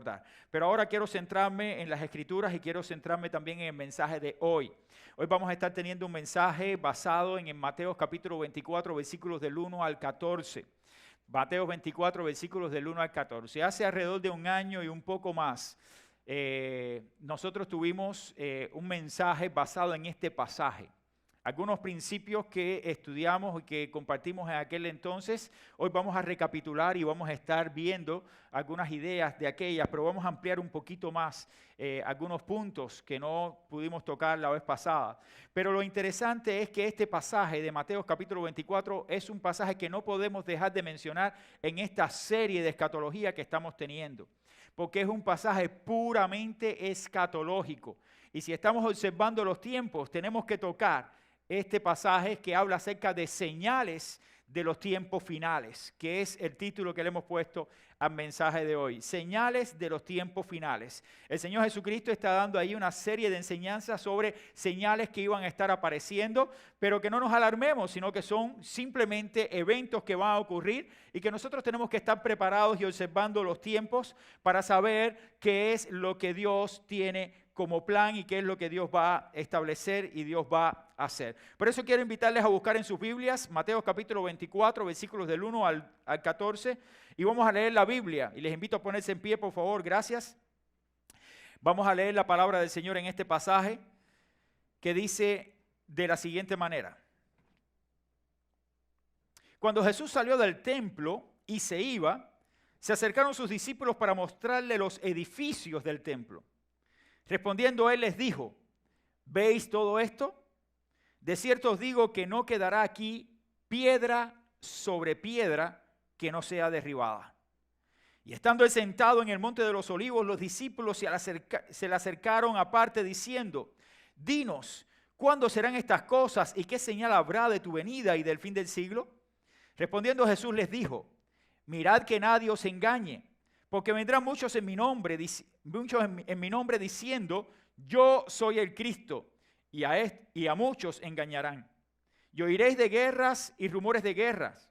abordar. Pero ahora quiero centrarme en las Escrituras y quiero centrarme también en el mensaje de hoy. Hoy vamos a estar teniendo un mensaje basado en Mateo capítulo 24, versículos del 1 al 14. Mateo 24, versículos del 1 al 14. Hace alrededor de un año y un poco más, nosotros tuvimos un mensaje basado en este pasaje. Algunos principios que estudiamos y que compartimos en aquel entonces, hoy vamos a recapitular y vamos a estar viendo algunas ideas de aquellas, pero vamos a ampliar un poquito más algunos puntos que no pudimos tocar la vez pasada. Pero lo interesante es que este pasaje de Mateo capítulo 24 es un pasaje que no podemos dejar de mencionar en esta serie de escatología que estamos teniendo, porque es un pasaje puramente escatológico. Y si estamos observando los tiempos, tenemos que tocar este pasaje que habla acerca de señales de los tiempos finales, que es el título que le hemos puesto al mensaje de hoy. Señales de los tiempos finales. El Señor Jesucristo está dando ahí una serie de enseñanzas sobre señales que iban a estar apareciendo, pero que no nos alarmemos, sino que son simplemente eventos que van a ocurrir y que nosotros tenemos que estar preparados y observando los tiempos para saber qué es lo que Dios tiene como plan y qué es lo que Dios va a establecer y Dios va a hacer. Por eso quiero invitarles a buscar en sus Biblias Mateo capítulo 24, versículos del 1 al 14, y vamos a leer la Biblia. Y les invito a ponerse en pie, por favor, gracias. Vamos a leer la palabra del Señor en este pasaje que dice de la siguiente manera. Cuando Jesús salió del templo y se iba, se acercaron sus discípulos para mostrarle los edificios del templo. Respondiendo él les dijo, ¿veis todo esto? De cierto os digo que no quedará aquí piedra sobre piedra que no sea derribada. Y estando él sentado en el monte de los olivos, los discípulos se le acercaron aparte diciendo, dinos, ¿cuándo serán estas cosas y qué señal habrá de tu venida y del fin del siglo? Respondiendo Jesús les dijo, mirad que nadie os engañe, porque vendrán muchos en mi nombre diciendo, yo soy el Cristo, y a muchos engañarán. Y oiréis de guerras y rumores de guerras.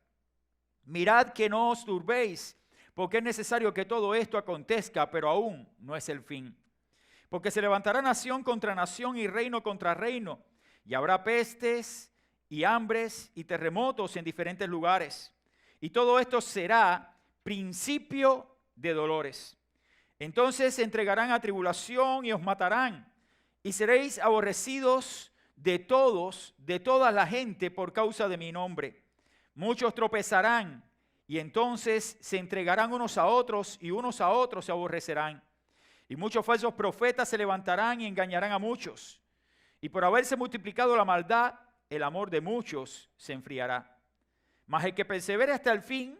Mirad que no os turbéis, porque es necesario que todo esto acontezca, pero aún no es el fin. Porque se levantará nación contra nación y reino contra reino, y habrá pestes y hambres y terremotos en diferentes lugares. Y todo esto será principio de dolores. Entonces se entregarán a tribulación y os matarán, y seréis aborrecidos de toda la gente por causa de mi nombre. Muchos tropezarán, y entonces se entregarán unos a otros, y unos a otros se aborrecerán. Y muchos falsos profetas se levantarán y engañarán a muchos. Y por haberse multiplicado la maldad, el amor de muchos se enfriará. Mas el que persevere hasta el fin,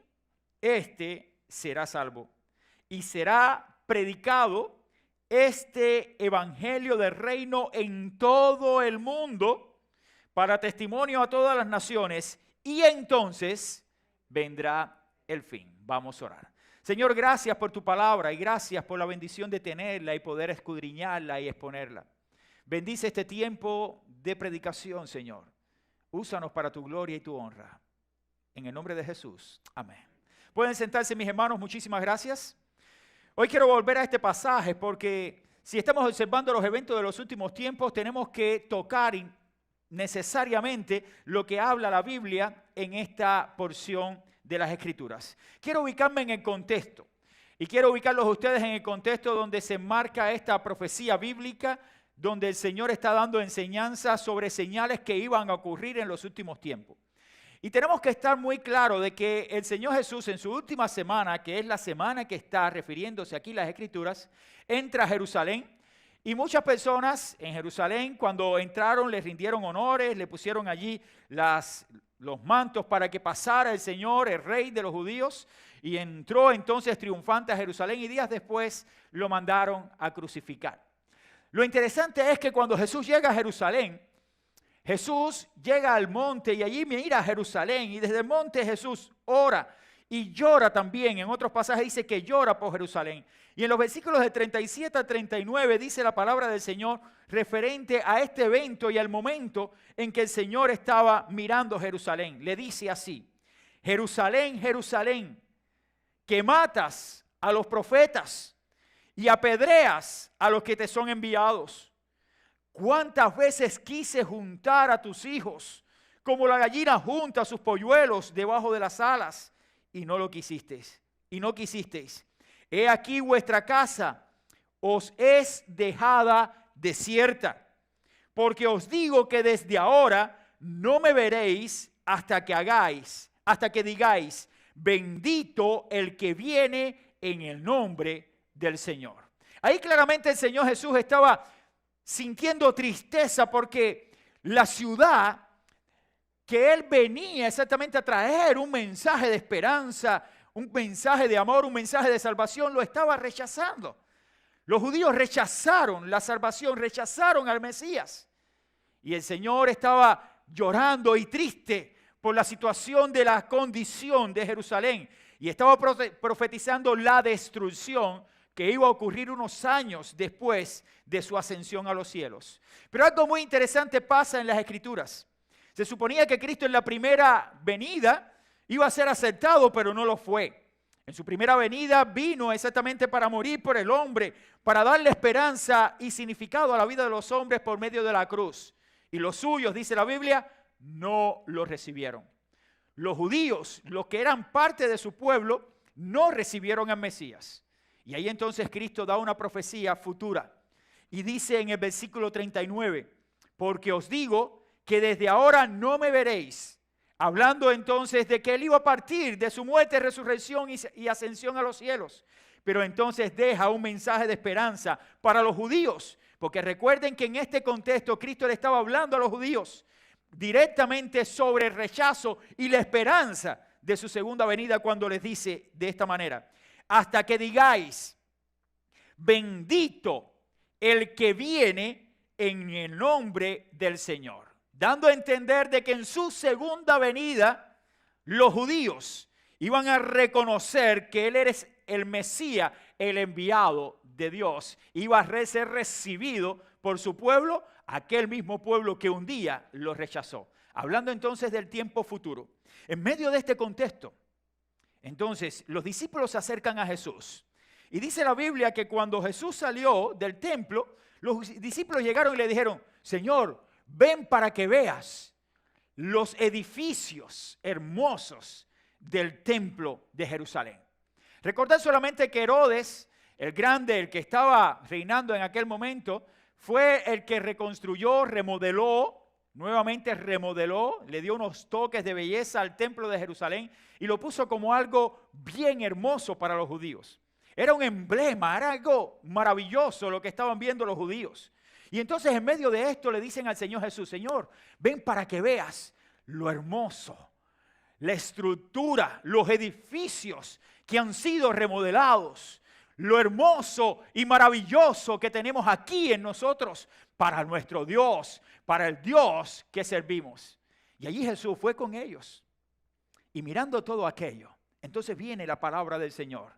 éste será salvo. Y será predicado este evangelio del reino en todo el mundo para testimonio a todas las naciones, y entonces vendrá el fin. Vamos a orar. Señor, gracias por tu palabra y gracias por la bendición de tenerla y poder escudriñarla y exponerla. Bendice este tiempo de predicación, Señor. Úsanos para tu gloria y tu honra. En el nombre de Jesús. Amén. Pueden sentarse, mis hermanos. Muchísimas gracias. Hoy quiero volver a este pasaje porque si estamos observando los eventos de los últimos tiempos, tenemos que tocar necesariamente lo que habla la Biblia en esta porción de las Escrituras. Quiero ubicarme en el contexto y quiero ubicarlos a ustedes en el contexto donde se enmarca esta profecía bíblica, donde el Señor está dando enseñanzas sobre señales que iban a ocurrir en los últimos tiempos. Y tenemos que estar muy claros de que el Señor Jesús en su última semana, que es la semana que está refiriéndose aquí las Escrituras, entra a Jerusalén. Y muchas personas en Jerusalén cuando entraron le rindieron honores, le pusieron allí los mantos para que pasara el Señor, el Rey de los judíos. Y entró entonces triunfante a Jerusalén y días después lo mandaron a crucificar. Lo interesante es que cuando Jesús llega a Jerusalén, Jesús llega al monte y allí mira a Jerusalén y desde el monte Jesús ora y llora también. En otros pasajes dice que llora por Jerusalén. Y en los versículos de 37 a 39 dice la palabra del Señor referente a este evento y al momento en que el Señor estaba mirando Jerusalén. Le dice así: Jerusalén, Jerusalén, que matas a los profetas y apedreas a los que te son enviados. ¿Cuántas veces quise juntar a tus hijos, como la gallina junta sus polluelos debajo de las alas, y no lo quisisteis, y no quisisteis? He aquí vuestra casa os es dejada desierta, porque os digo que desde ahora no me veréis hasta que digáis, bendito el que viene en el nombre del Señor. Ahí claramente el Señor Jesús estaba sintiendo tristeza porque la ciudad que Él venía exactamente a traer un mensaje de esperanza, un mensaje de amor, un mensaje de salvación, lo estaba rechazando. Los judíos rechazaron la salvación, rechazaron al Mesías. Y el Señor estaba llorando y triste por la situación de la condición de Jerusalén. Y estaba profetizando la destrucción que iba a ocurrir unos años después de su ascensión a los cielos. Pero algo muy interesante pasa en las Escrituras. Se suponía que Cristo en la primera venida iba a ser aceptado, pero no lo fue. En su primera venida vino exactamente para morir por el hombre, para darle esperanza y significado a la vida de los hombres por medio de la cruz. Y los suyos, dice la Biblia, no lo recibieron. Los judíos, los que eran parte de su pueblo, no recibieron al Mesías. Y ahí entonces Cristo da una profecía futura. Y dice en el versículo 39, porque os digo que desde ahora no me veréis. Hablando entonces de que Él iba a partir de su muerte, resurrección y ascensión a los cielos. Pero entonces deja un mensaje de esperanza para los judíos. Porque recuerden que en este contexto Cristo le estaba hablando a los judíos directamente sobre el rechazo y la esperanza de su segunda venida cuando les dice de esta manera. Hasta que digáis, bendito el que viene en el nombre del Señor. Dando a entender de que en su segunda venida los judíos iban a reconocer que Él era el Mesías, el enviado de Dios. Iba a ser recibido por su pueblo, aquel mismo pueblo que un día lo rechazó. Hablando entonces del tiempo futuro. En medio de este contexto, entonces los discípulos se acercan a Jesús. Y dice la Biblia que cuando Jesús salió del templo, los discípulos llegaron y le dijeron, Señor, ven para que veas los edificios hermosos del templo de Jerusalén. Recordad solamente que Herodes, el grande, el que estaba reinando en aquel momento, fue el que reconstruyó, nuevamente remodeló, le dio unos toques de belleza al templo de Jerusalén y lo puso como algo bien hermoso para los judíos. Era un emblema, era algo maravilloso lo que estaban viendo los judíos. Y entonces en medio de esto le dicen al Señor Jesús, Señor, ven para que veas lo hermoso, la estructura, los edificios que han sido remodelados, lo hermoso y maravilloso que tenemos aquí en nosotros para nuestro Dios, para el Dios que servimos. Y allí Jesús fue con ellos. Y mirando todo aquello, entonces viene la palabra del Señor.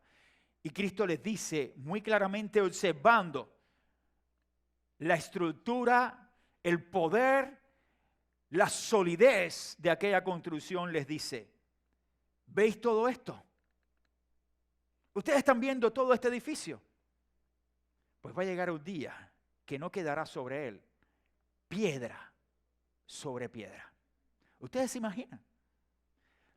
Y Cristo les dice muy claramente, observando la estructura, el poder, la solidez de aquella construcción, les dice, ¿veis todo esto? ¿Ustedes están viendo todo este edificio? Pues va a llegar un día que no quedará sobre él piedra sobre piedra. ¿Ustedes se imaginan?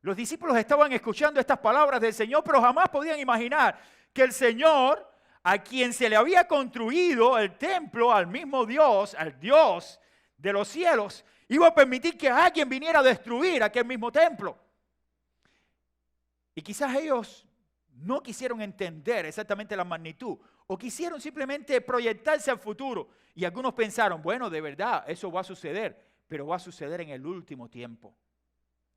Los discípulos estaban escuchando estas palabras del Señor, pero jamás podían imaginar que el Señor, a quien se le había construido el templo, al mismo Dios, al Dios de los cielos, iba a permitir que alguien viniera a destruir aquel mismo templo. Y quizás ellos no quisieron entender exactamente la magnitud, o quisieron simplemente proyectarse al futuro. Y algunos pensaron, bueno, de verdad, eso va a suceder, pero va a suceder en el último tiempo.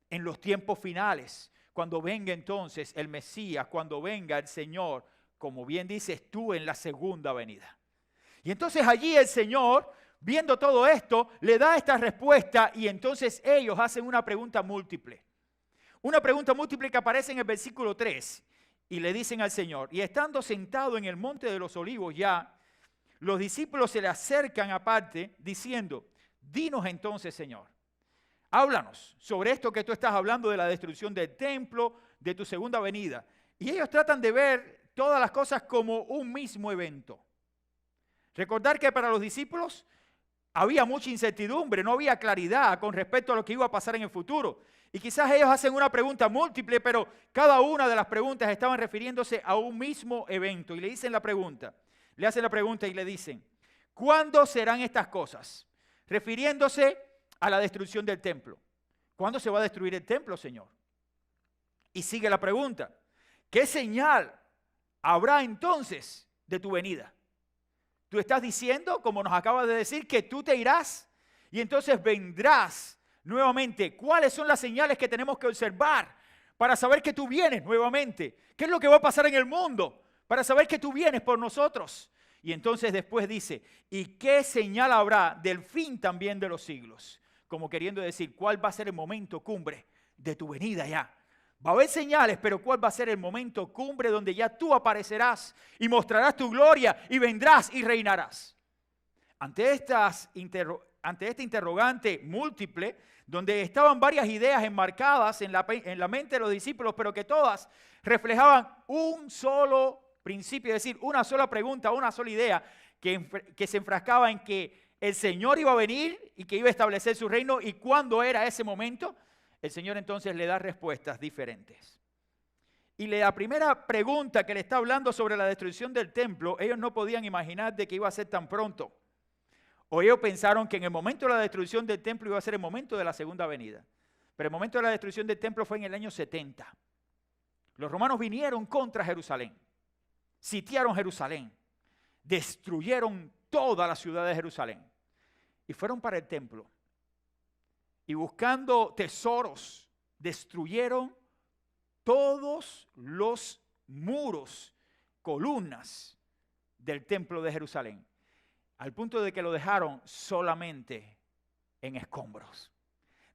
En los tiempos finales, cuando venga entonces el Mesías, cuando venga el Señor, como bien dices tú, en la segunda venida. Y entonces allí el Señor, viendo todo esto, le da esta respuesta y entonces ellos hacen una pregunta múltiple. Una pregunta múltiple que aparece en el versículo 3 y le dicen al Señor, y estando sentado en el monte de los olivos ya, los discípulos se le acercan aparte diciendo, dinos entonces, Señor, háblanos sobre esto que tú estás hablando de la destrucción del templo, de tu segunda venida. Y ellos tratan de ver todas las cosas como un mismo evento. Recordar que para los discípulos había mucha incertidumbre, no había claridad con respecto a lo que iba a pasar en el futuro. Y quizás ellos hacen una pregunta múltiple, pero cada una de las preguntas estaban refiriéndose a un mismo evento. Y le hacen la pregunta y le dicen, ¿cuándo serán estas cosas? Refiriéndose a la destrucción del templo. ¿Cuándo se va a destruir el templo, Señor? Y sigue la pregunta, ¿qué señal habrá entonces de tu venida? Tú estás diciendo, como nos acabas de decir, que tú te irás y entonces vendrás nuevamente. ¿Cuáles son las señales que tenemos que observar para saber que tú vienes nuevamente? ¿Qué es lo que va a pasar en el mundo para saber que tú vienes por nosotros? Y entonces después dice, ¿y qué señal habrá del fin también de los siglos? Como queriendo decir, ¿cuál va a ser el momento cumbre de tu venida ya? Va a haber señales, pero ¿cuál va a ser el momento cumbre donde ya tú aparecerás y mostrarás tu gloria y vendrás y reinarás? Ante este interrogante múltiple, donde estaban varias ideas enmarcadas en la mente de los discípulos, pero que todas reflejaban un solo principio, es decir, una sola pregunta, una sola idea, que se enfrascaba en que el Señor iba a venir y que iba a establecer su reino, y cuándo era ese momento. El Señor entonces le da respuestas diferentes. Y la primera pregunta que le está hablando sobre la destrucción del templo, ellos no podían imaginar de que iba a ser tan pronto. O ellos pensaron que en el momento de la destrucción del templo iba a ser el momento de la segunda venida. Pero el momento de la destrucción del templo fue en el año 70. Los romanos vinieron contra Jerusalén, sitiaron Jerusalén, destruyeron toda la ciudad de Jerusalén y fueron para el templo. Y buscando tesoros, destruyeron todos los muros, columnas del templo de Jerusalén, al punto de que lo dejaron solamente en escombros.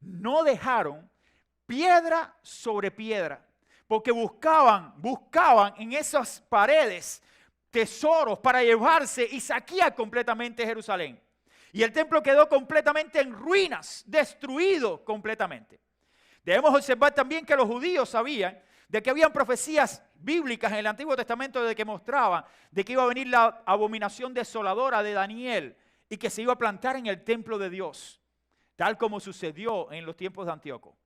No dejaron piedra sobre piedra, porque buscaban en esas paredes tesoros para llevarse y saquear completamente Jerusalén. Y el templo quedó completamente en ruinas, destruido completamente. Debemos observar también que los judíos sabían de que habían profecías bíblicas en el Antiguo Testamento de que mostraban de que iba a venir la abominación desoladora de Daniel y que se iba a plantar en el templo de Dios, tal como sucedió en los tiempos de Antíoco.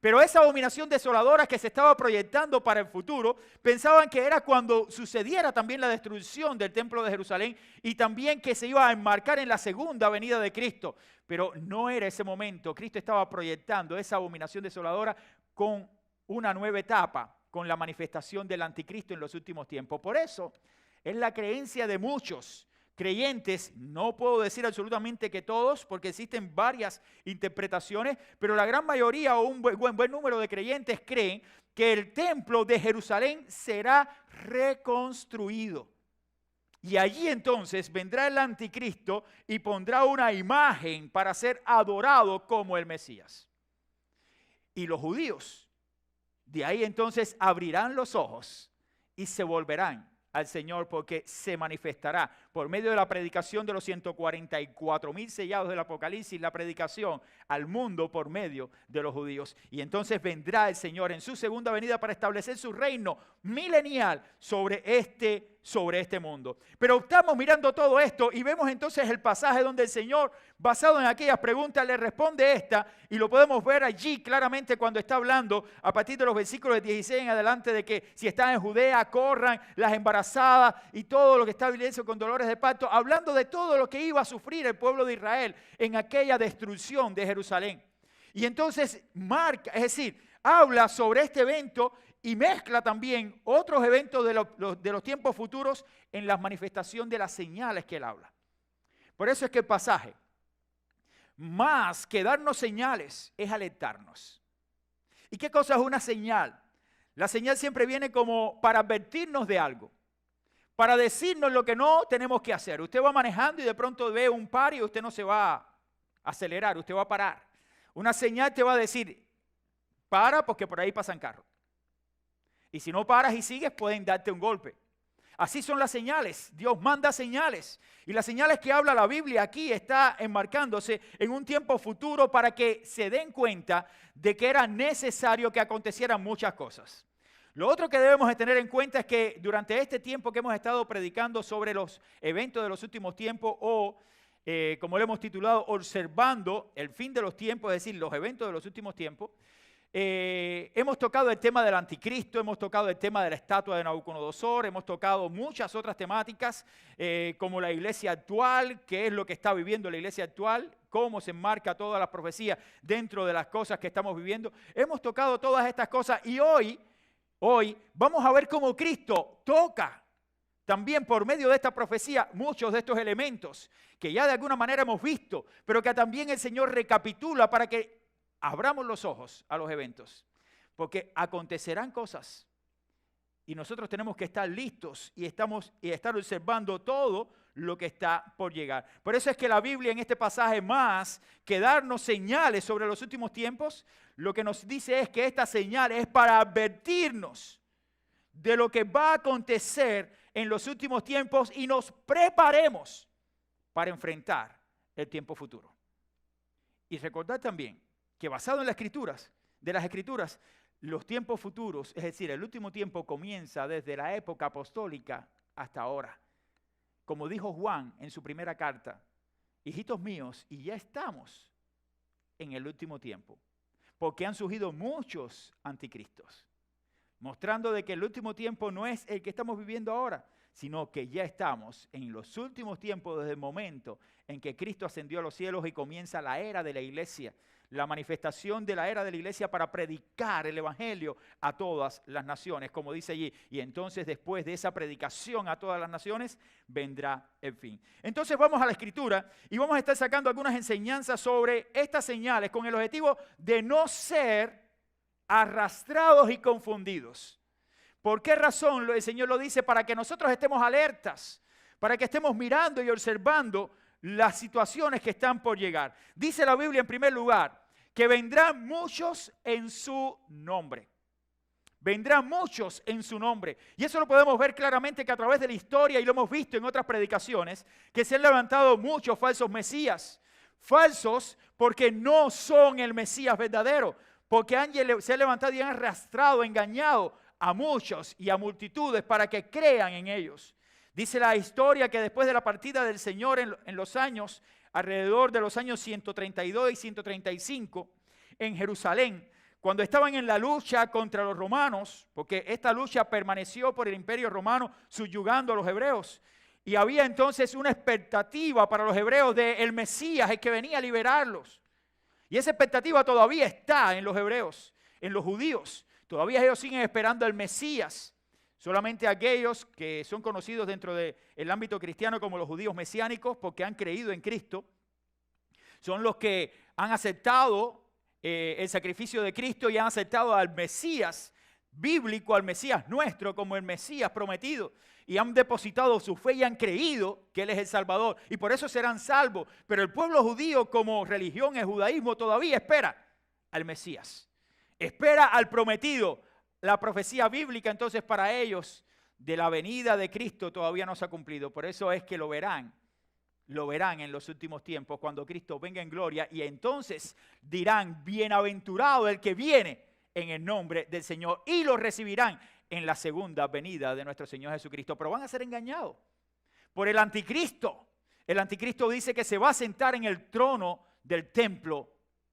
Pero esa abominación desoladora que se estaba proyectando para el futuro, pensaban que era cuando sucediera también la destrucción del templo de Jerusalén y también que se iba a enmarcar en la segunda venida de Cristo. Pero no era ese momento. Cristo estaba proyectando esa abominación desoladora con una nueva etapa, con la manifestación del anticristo en los últimos tiempos. Por eso es la creencia de muchos creyentes, no puedo decir absolutamente que todos, porque existen varias interpretaciones, pero la gran mayoría o un buen número de creyentes creen que el templo de Jerusalén será reconstruido. Y allí entonces vendrá el anticristo y pondrá una imagen para ser adorado como el Mesías. Y los judíos, de ahí entonces abrirán los ojos y se volverán al Señor, porque se manifestará por medio de la predicación de los 144,000 sellados del Apocalipsis, la predicación al mundo por medio de los judíos. Y entonces vendrá el Señor en su segunda venida para establecer su reino milenial sobre este mundo. Pero estamos mirando todo esto y vemos entonces el pasaje donde el Señor, basado en aquellas preguntas, le responde esta, y lo podemos ver allí claramente cuando está hablando a partir de los versículos 16 en adelante de que si están en Judea, corran las embarazadas y todo lo que está viviendo con dolores de parto, hablando de todo lo que iba a sufrir el pueblo de Israel en aquella destrucción de Jerusalén. Y entonces marca, es decir, habla sobre este evento y mezcla también otros eventos de los tiempos futuros en la manifestación de las señales que él habla. Por eso es que el pasaje, más que darnos señales, es alertarnos. ¿Y qué cosa es una señal? La señal siempre viene como para advertirnos de algo, para decirnos lo que no tenemos que hacer. Usted va manejando y de pronto ve un par y usted no se va a acelerar, usted va a parar. Una señal te va a decir, para porque por ahí pasan carros. Y si no paras y sigues, pueden darte un golpe. Así son las señales. Dios manda señales. Y las señales que habla la Biblia aquí está enmarcándose en un tiempo futuro para que se den cuenta de que era necesario que acontecieran muchas cosas. Lo otro que debemos de tener en cuenta es que durante este tiempo que hemos estado predicando sobre los eventos de los últimos tiempos o, como lo hemos titulado, observando el fin de los tiempos, es decir, los eventos de los últimos tiempos, hemos tocado el tema del anticristo, hemos tocado el tema de la estatua de Nabucodonosor, hemos tocado muchas otras temáticas como la iglesia actual, qué es lo que está viviendo la iglesia actual, cómo se enmarca toda la profecía dentro de las cosas que estamos viviendo. Hemos tocado todas estas cosas y hoy vamos a ver cómo Cristo toca también por medio de esta profecía muchos de estos elementos que ya de alguna manera hemos visto, pero que también el Señor recapitula para que abramos los ojos a los eventos, porque acontecerán cosas y nosotros tenemos que estar listos y estar observando todo lo que está por llegar. Por eso es que la Biblia en este pasaje, más que darnos señales sobre los últimos tiempos, lo que nos dice es que esta señal es para advertirnos de lo que va a acontecer en los últimos tiempos y nos preparemos para enfrentar el tiempo futuro. Y recordar también que basado en las escrituras, los tiempos futuros, es decir, el último tiempo comienza desde la época apostólica hasta ahora. Como dijo Juan en su primera carta, hijitos míos, y ya estamos en el último tiempo, porque han surgido muchos anticristos, mostrando de que el último tiempo no es el que estamos viviendo ahora, sino que ya estamos en los últimos tiempos desde el momento en que Cristo ascendió a los cielos y comienza la era de la iglesia, la manifestación de la era de la iglesia para predicar el evangelio a todas las naciones, como dice allí. Y entonces después de esa predicación a todas las naciones, vendrá el fin. Entonces vamos a la escritura y vamos a estar sacando algunas enseñanzas sobre estas señales con el objetivo de no ser arrastrados y confundidos. ¿Por qué razón el Señor lo dice? Para que nosotros estemos alertas, para que estemos mirando y observando las situaciones que están por llegar. Dice la Biblia en primer lugar que vendrán muchos en su nombre. Vendrán muchos en su nombre. Y eso lo podemos ver claramente que a través de la historia, y lo hemos visto en otras predicaciones, que se han levantado muchos falsos mesías. Falsos porque no son el Mesías verdadero, porque se han levantado y han arrastrado, engañado a muchos y a multitudes para que crean en ellos. Dice la historia que después de la partida del Señor en los años, alrededor de los años 132 y 135, en Jerusalén, cuando estaban en la lucha contra los romanos, porque esta lucha permaneció por el imperio romano subyugando a los hebreos, y había entonces una expectativa para los hebreos de el Mesías, el que venía a liberarlos. Y esa expectativa todavía está en los hebreos, en los judíos. Todavía ellos siguen esperando al Mesías. Solamente aquellos que son conocidos dentro del ámbito cristiano como los judíos mesiánicos, porque han creído en Cristo, son los que han aceptado el sacrificio de Cristo y han aceptado al Mesías bíblico, al Mesías nuestro, como el Mesías prometido. Y han depositado su fe y han creído que Él es el Salvador. Y por eso serán salvos. Pero el pueblo judío como religión, el judaísmo, todavía espera al Mesías. Espera al prometido. La profecía bíblica entonces para ellos de la venida de Cristo todavía no se ha cumplido. Por eso es que lo verán en los últimos tiempos cuando Cristo venga en gloria y entonces dirán, bienaventurado el que viene en el nombre del Señor y lo recibirán en la segunda venida de nuestro Señor Jesucristo. Pero van a ser engañados por el anticristo. El anticristo dice que se va a sentar en el trono del templo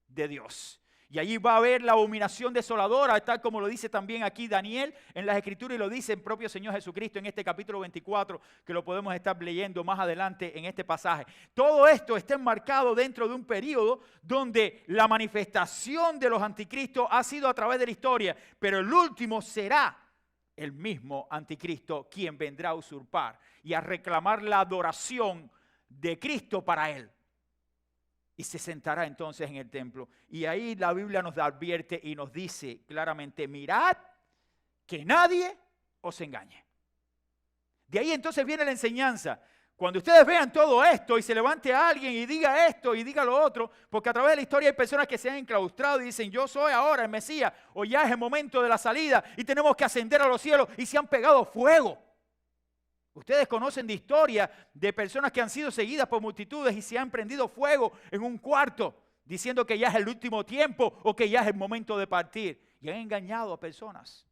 de Dios. Y allí va a haber la abominación desoladora, tal como lo dice también aquí Daniel en las Escrituras y lo dice el propio Señor Jesucristo en este capítulo 24, que lo podemos estar leyendo más adelante en este pasaje. Todo esto está enmarcado dentro de un periodo donde la manifestación de los anticristos ha sido a través de la historia, pero el último será el mismo anticristo quien vendrá a usurpar y a reclamar la adoración de Cristo para él. Y se sentará entonces en el templo. Y ahí la Biblia nos advierte y nos dice claramente, mirad que nadie os engañe. De ahí entonces viene la enseñanza. Cuando ustedes vean todo esto y se levante alguien y diga esto y diga lo otro, porque a través de la historia hay personas que se han enclaustrado y dicen, yo soy ahora el Mesías, o ya es el momento de la salida y tenemos que ascender a los cielos y se han pegado fuego. Ustedes conocen de historia de personas que han sido seguidas por multitudes y se han prendido fuego en un cuarto diciendo que ya es el último tiempo o que ya es el momento de partir. Y han engañado a personas.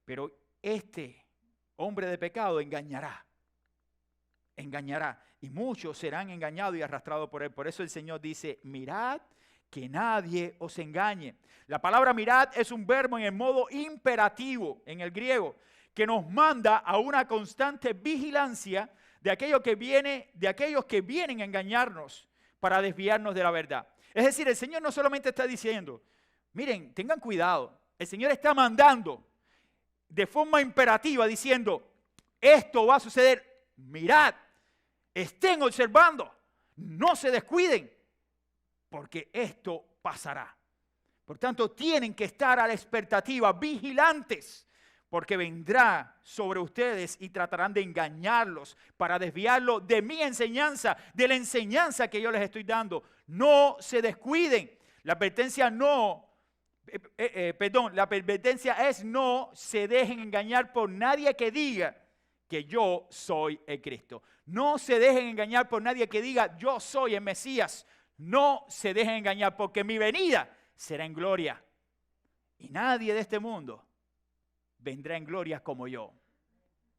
Pero este hombre de pecado engañará. Y muchos serán engañados y arrastrados por él. Por eso el Señor dice, mirad que nadie os engañe. La palabra mirad es un verbo en el modo imperativo en el griego, que nos manda a una constante vigilancia de aquellos que vienen a engañarnos para desviarnos de la verdad. Es decir, el Señor no solamente está diciendo, miren, tengan cuidado. El Señor está mandando de forma imperativa diciendo, esto va a suceder, mirad. Estén observando, no se descuiden, porque esto pasará. Por tanto, tienen que estar a la expectativa, vigilantes, porque vendrá sobre ustedes y tratarán de engañarlos para desviarlos de mi enseñanza, de la enseñanza que yo les estoy dando. No se descuiden. La advertencia la advertencia es no se dejen engañar por nadie que diga que yo soy el Cristo. No se dejen engañar por nadie que diga yo soy el Mesías. No se dejen engañar porque mi venida será en gloria. Y nadie de este mundo vendrá en gloria como yo.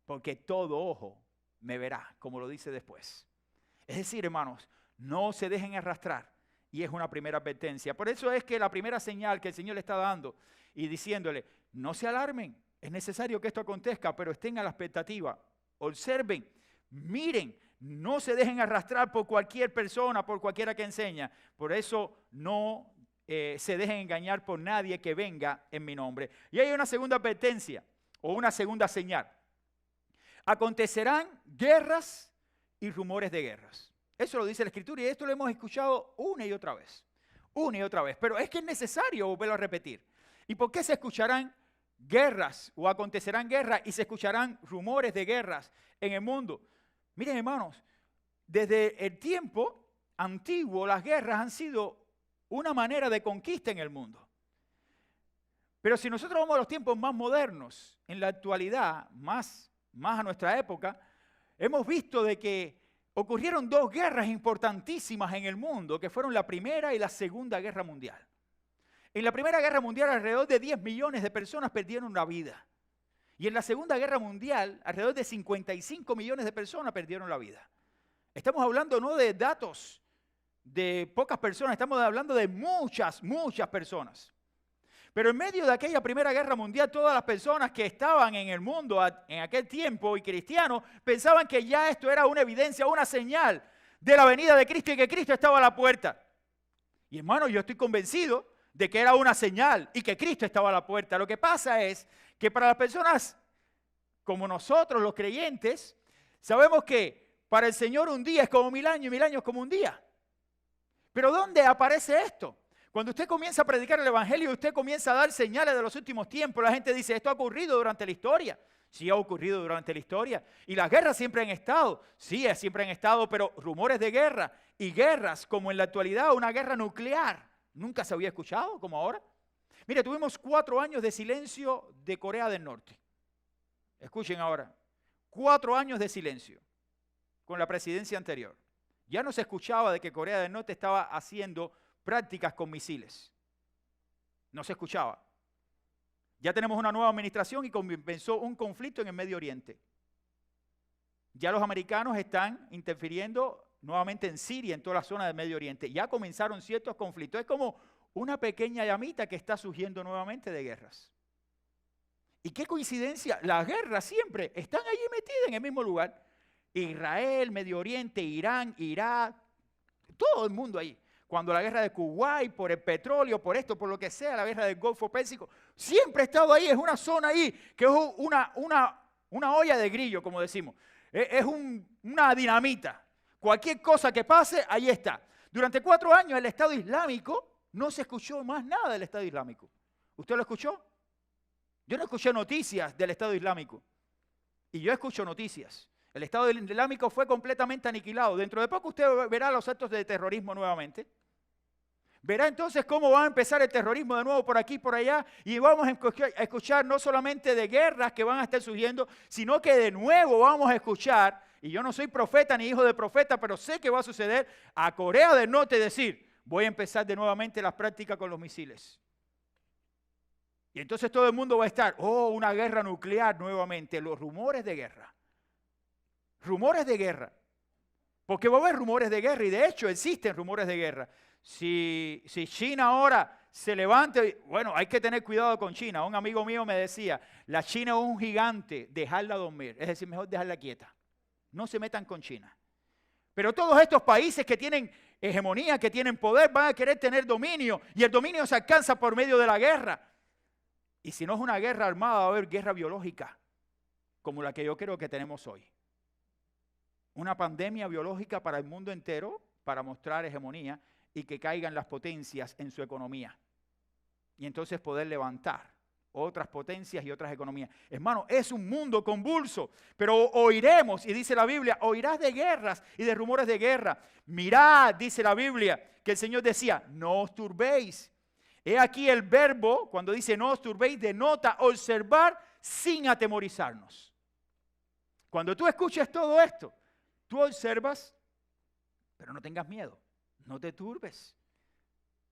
Porque todo ojo me verá, como lo dice después. Es decir, hermanos, no se dejen arrastrar. Y es una primera advertencia. Por eso es que la primera señal que el Señor le está dando y diciéndole, no se alarmen. Es necesario que esto acontezca, pero estén a la expectativa. Observen, miren, no se dejen arrastrar por cualquier persona, por cualquiera que enseña. Por eso no se dejen engañar por nadie que venga en mi nombre. Y hay una segunda advertencia o una segunda señal. Acontecerán guerras y rumores de guerras. Eso lo dice la Escritura y esto lo hemos escuchado una y otra vez. Pero es que es necesario volverlo a repetir. ¿Y por qué se escucharán guerras o acontecerán guerras y se escucharán rumores de guerras en el mundo? Miren, hermanos, desde el tiempo antiguo las guerras han sido una manera de conquista en el mundo. Pero si nosotros vamos a los tiempos más modernos, en la actualidad, más a nuestra época, hemos visto de que ocurrieron dos guerras importantísimas en el mundo, que fueron la Primera y la Segunda Guerra Mundial. En la Primera Guerra Mundial alrededor de 10 millones de personas perdieron la vida. Y en la Segunda Guerra Mundial alrededor de 55 millones de personas perdieron la vida. Estamos hablando no de datos de pocas personas, estamos hablando de muchas personas. Pero en medio de aquella Primera Guerra Mundial, todas las personas que estaban en el mundo en aquel tiempo y cristianos pensaban que ya esto era una evidencia, una señal de la venida de Cristo y que Cristo estaba a la puerta. Y hermano, yo estoy convencido de que era una señal y que Cristo estaba a la puerta. Lo que pasa es que para las personas como nosotros, los creyentes, sabemos que para el Señor un día es como 1000 años y 1000 años como un día. Pero ¿dónde aparece esto? Cuando usted comienza a predicar el Evangelio y usted comienza a dar señales de los últimos tiempos, la gente dice, esto ha ocurrido durante la historia. Sí ha ocurrido durante la historia. Y las guerras siempre han estado. Sí, siempre han estado, pero rumores de guerra y guerras como en la actualidad, una guerra nuclear, nunca se había escuchado como ahora. Mire, tuvimos 4 años de silencio de Corea del Norte. Escuchen ahora, 4 años de silencio con la presidencia anterior. Ya no se escuchaba de que Corea del Norte estaba haciendo prácticas con misiles. No se escuchaba. Ya tenemos una nueva administración y comenzó un conflicto en el Medio Oriente. Ya los americanos están interfiriendo nuevamente en Siria, en toda la zona del Medio Oriente. Ya comenzaron ciertos conflictos. Es como una pequeña llamita que está surgiendo nuevamente de guerras. Y qué coincidencia, las guerras siempre están allí metidas en el mismo lugar. Israel, Medio Oriente, Irán, Irak, todo el mundo ahí. Cuando la guerra de Kuwait, por el petróleo, por esto, por lo que sea, la guerra del Golfo Pérsico, siempre ha estado ahí, es una zona ahí, que es una olla de grillo, como decimos. Es una dinamita. Cualquier cosa que pase, ahí está. Durante 4 años el Estado Islámico, no se escuchó más nada del Estado Islámico. ¿Usted lo escuchó? Yo no escuché noticias del Estado Islámico. Y yo escucho noticias. El Estado Islámico fue completamente aniquilado. Dentro de poco usted verá los actos de terrorismo nuevamente. Verá entonces cómo va a empezar el terrorismo de nuevo por aquí y por allá. Y vamos a escuchar no solamente de guerras que van a estar surgiendo, sino que de nuevo vamos a escuchar, y yo no soy profeta ni hijo de profeta, pero sé que va a suceder, a Corea del Norte decir, voy a empezar de nuevamente las prácticas con los misiles. Y entonces todo el mundo va a estar, una guerra nuclear nuevamente, los rumores de guerra. Rumores de guerra. Porque va a haber rumores de guerra y de hecho existen rumores de guerra. Si China ahora se levanta, bueno, hay que tener cuidado con China. Un amigo mío me decía, la China es un gigante, dejarla dormir. Es decir, mejor dejarla quieta. No se metan con China. Pero todos estos países que tienen hegemonía, que tienen poder, van a querer tener dominio. Y el dominio se alcanza por medio de la guerra. Y si no es una guerra armada, va a haber guerra biológica, como la que yo creo que tenemos hoy. Una pandemia biológica para el mundo entero, para mostrar hegemonía y que caigan las potencias en su economía. Y entonces poder levantar otras potencias y otras economías. Hermano, es un mundo convulso, pero oiremos, y dice la Biblia, oirás de guerras y de rumores de guerra. Mirad, dice la Biblia, que el Señor decía, no os turbéis. He aquí el verbo, cuando dice no os turbéis, denota observar sin atemorizarnos. Cuando tú escuches todo esto, tú observas, pero no tengas miedo, no te turbes.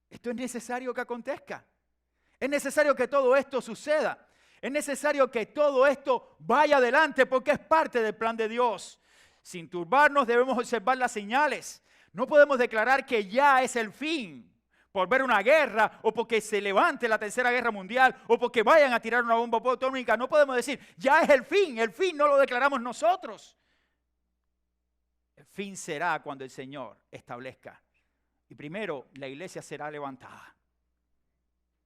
Esto es necesario que acontezca. Es necesario que todo esto suceda. Es necesario que todo esto vaya adelante porque es parte del plan de Dios. Sin turbarnos debemos observar las señales. No podemos declarar que ya es el fin por ver una guerra o porque se levante la tercera guerra mundial o porque vayan a tirar una bomba atómica. No podemos decir, ya es el fin no lo declaramos nosotros. El fin será cuando el Señor establezca. Y primero, la iglesia será levantada.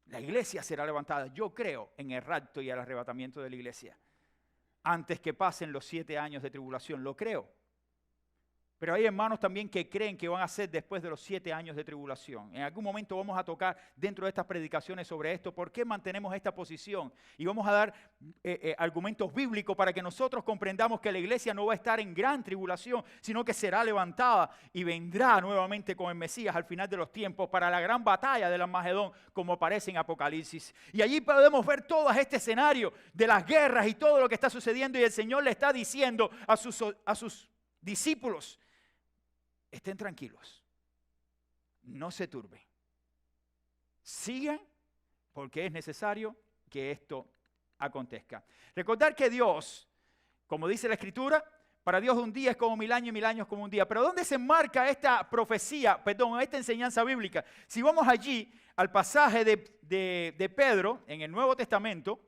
La iglesia será levantada. Yo creo en el rapto y el arrebatamiento de la iglesia. Antes que pasen los 7 años de tribulación, lo creo. Pero hay hermanos también que creen que van a ser después de los 7 años de tribulación. En algún momento vamos a tocar dentro de estas predicaciones sobre esto, por qué mantenemos esta posición. Y vamos a dar argumentos bíblicos para que nosotros comprendamos que la iglesia no va a estar en gran tribulación, sino que será levantada y vendrá nuevamente con el Mesías al final de los tiempos para la gran batalla del Armagedón, como aparece en Apocalipsis. Y allí podemos ver todo este escenario de las guerras y todo lo que está sucediendo. Y el Señor le está diciendo a sus discípulos, estén tranquilos, no se turben, sigan porque es necesario que esto acontezca. Recordar que Dios, como dice la Escritura, para Dios un día es como 1000 años y 1000 años como un día. Pero ¿dónde se enmarca esta profecía, esta enseñanza bíblica? Si vamos allí al pasaje de Pedro en el Nuevo Testamento,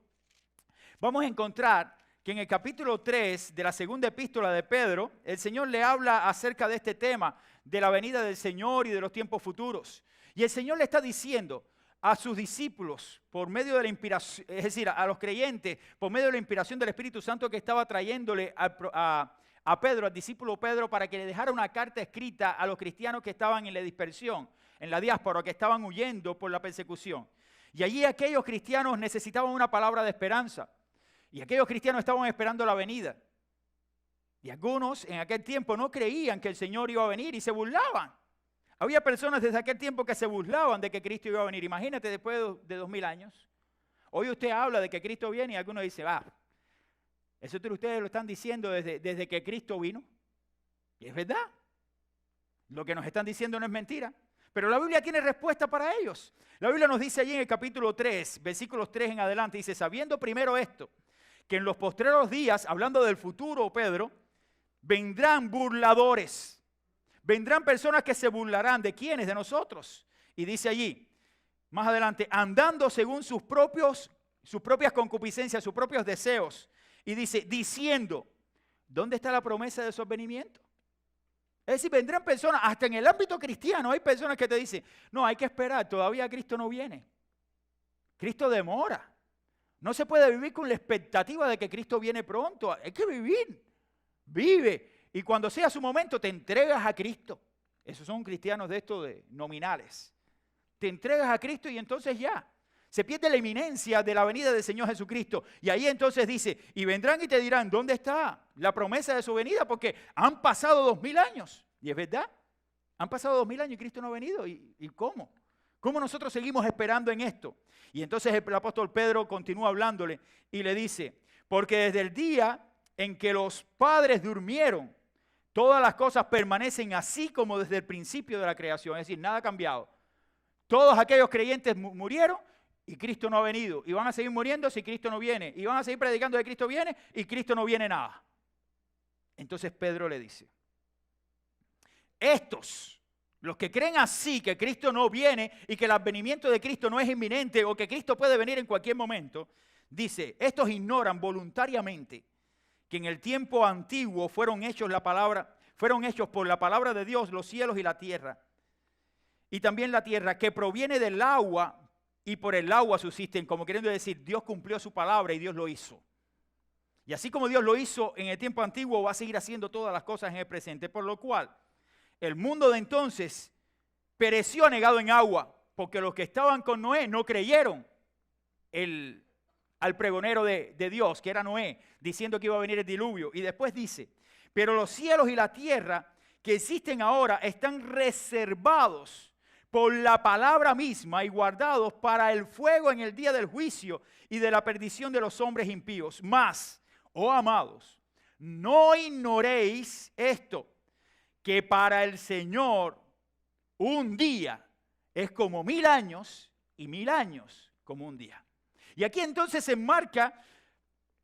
vamos a encontrar que en el capítulo 3 de la segunda epístola de Pedro, el Señor le habla acerca de este tema, de la venida del Señor y de los tiempos futuros. Y el Señor le está diciendo a sus discípulos, por medio de la inspiración, es decir, a los creyentes, por medio de la inspiración del Espíritu Santo que estaba trayéndole a Pedro, al discípulo Pedro, para que le dejara una carta escrita a los cristianos que estaban en la dispersión, en la diáspora, que estaban huyendo por la persecución. Y allí aquellos cristianos necesitaban una palabra de esperanza. Y aquellos cristianos estaban esperando la venida. Y algunos en aquel tiempo no creían que el Señor iba a venir y se burlaban. Había personas desde aquel tiempo que se burlaban de que Cristo iba a venir. Imagínate después de 2000 años. Hoy usted habla de que Cristo viene y algunos dicen, eso ustedes lo están diciendo desde que Cristo vino. Y es verdad. Lo que nos están diciendo no es mentira. Pero la Biblia tiene respuesta para ellos. La Biblia nos dice allí en el capítulo 3, versículos 3 en adelante, dice, sabiendo primero esto, que en los postreros días, hablando del futuro, Pedro, vendrán burladores. Vendrán personas que se burlarán. ¿De quiénes? De nosotros. Y dice allí, más adelante, andando según sus propias concupiscencias, sus propios deseos. Y dice, diciendo, ¿dónde está la promesa de su advenimiento? Es decir, vendrán personas, hasta en el ámbito cristiano, hay personas que te dicen, no, hay que esperar, todavía Cristo no viene. Cristo demora. No se puede vivir con la expectativa de que Cristo viene pronto. Hay que vivir. Vive. Y cuando sea su momento, te entregas a Cristo. Esos son cristianos de estos nominales. Te entregas a Cristo y entonces ya. Se pierde la inminencia de la venida del Señor Jesucristo. Y ahí entonces dice, y vendrán y te dirán, ¿dónde está la promesa de su venida? Porque han pasado 2000 años. Y es verdad. Han pasado 2000 años y Cristo no ha venido. ¿Y cómo? ¿Cómo nosotros seguimos esperando en esto? Y entonces el apóstol Pedro continúa hablándole y le dice, porque desde el día en que los padres durmieron, todas las cosas permanecen así como desde el principio de la creación. Es decir, nada ha cambiado. Todos aquellos creyentes murieron y Cristo no ha venido. Y van a seguir muriendo si Cristo no viene. Y van a seguir predicando que Cristo viene y Cristo no viene nada. Entonces Pedro le dice, estos, los que creen así, que Cristo no viene y que el advenimiento de Cristo no es inminente o que Cristo puede venir en cualquier momento, dice, estos ignoran voluntariamente que en el tiempo antiguo fueron hechos por la palabra de Dios los cielos y la tierra. Y también la tierra que proviene del agua y por el agua subsisten, como queriendo decir, Dios cumplió su palabra y Dios lo hizo. Y así como Dios lo hizo en el tiempo antiguo, va a seguir haciendo todas las cosas en el presente. Por lo cual, el mundo de entonces pereció anegado en agua, porque los que estaban con Noé no creyeron al pregonero de Dios, que era Noé, diciendo que iba a venir el diluvio. Y después dice, pero los cielos y la tierra que existen ahora están reservados por la palabra misma y guardados para el fuego en el día del juicio y de la perdición de los hombres impíos. Mas, oh amados, no ignoréis esto, que para el Señor un día es como 1000 años y 1000 años como un día. Y aquí entonces se enmarca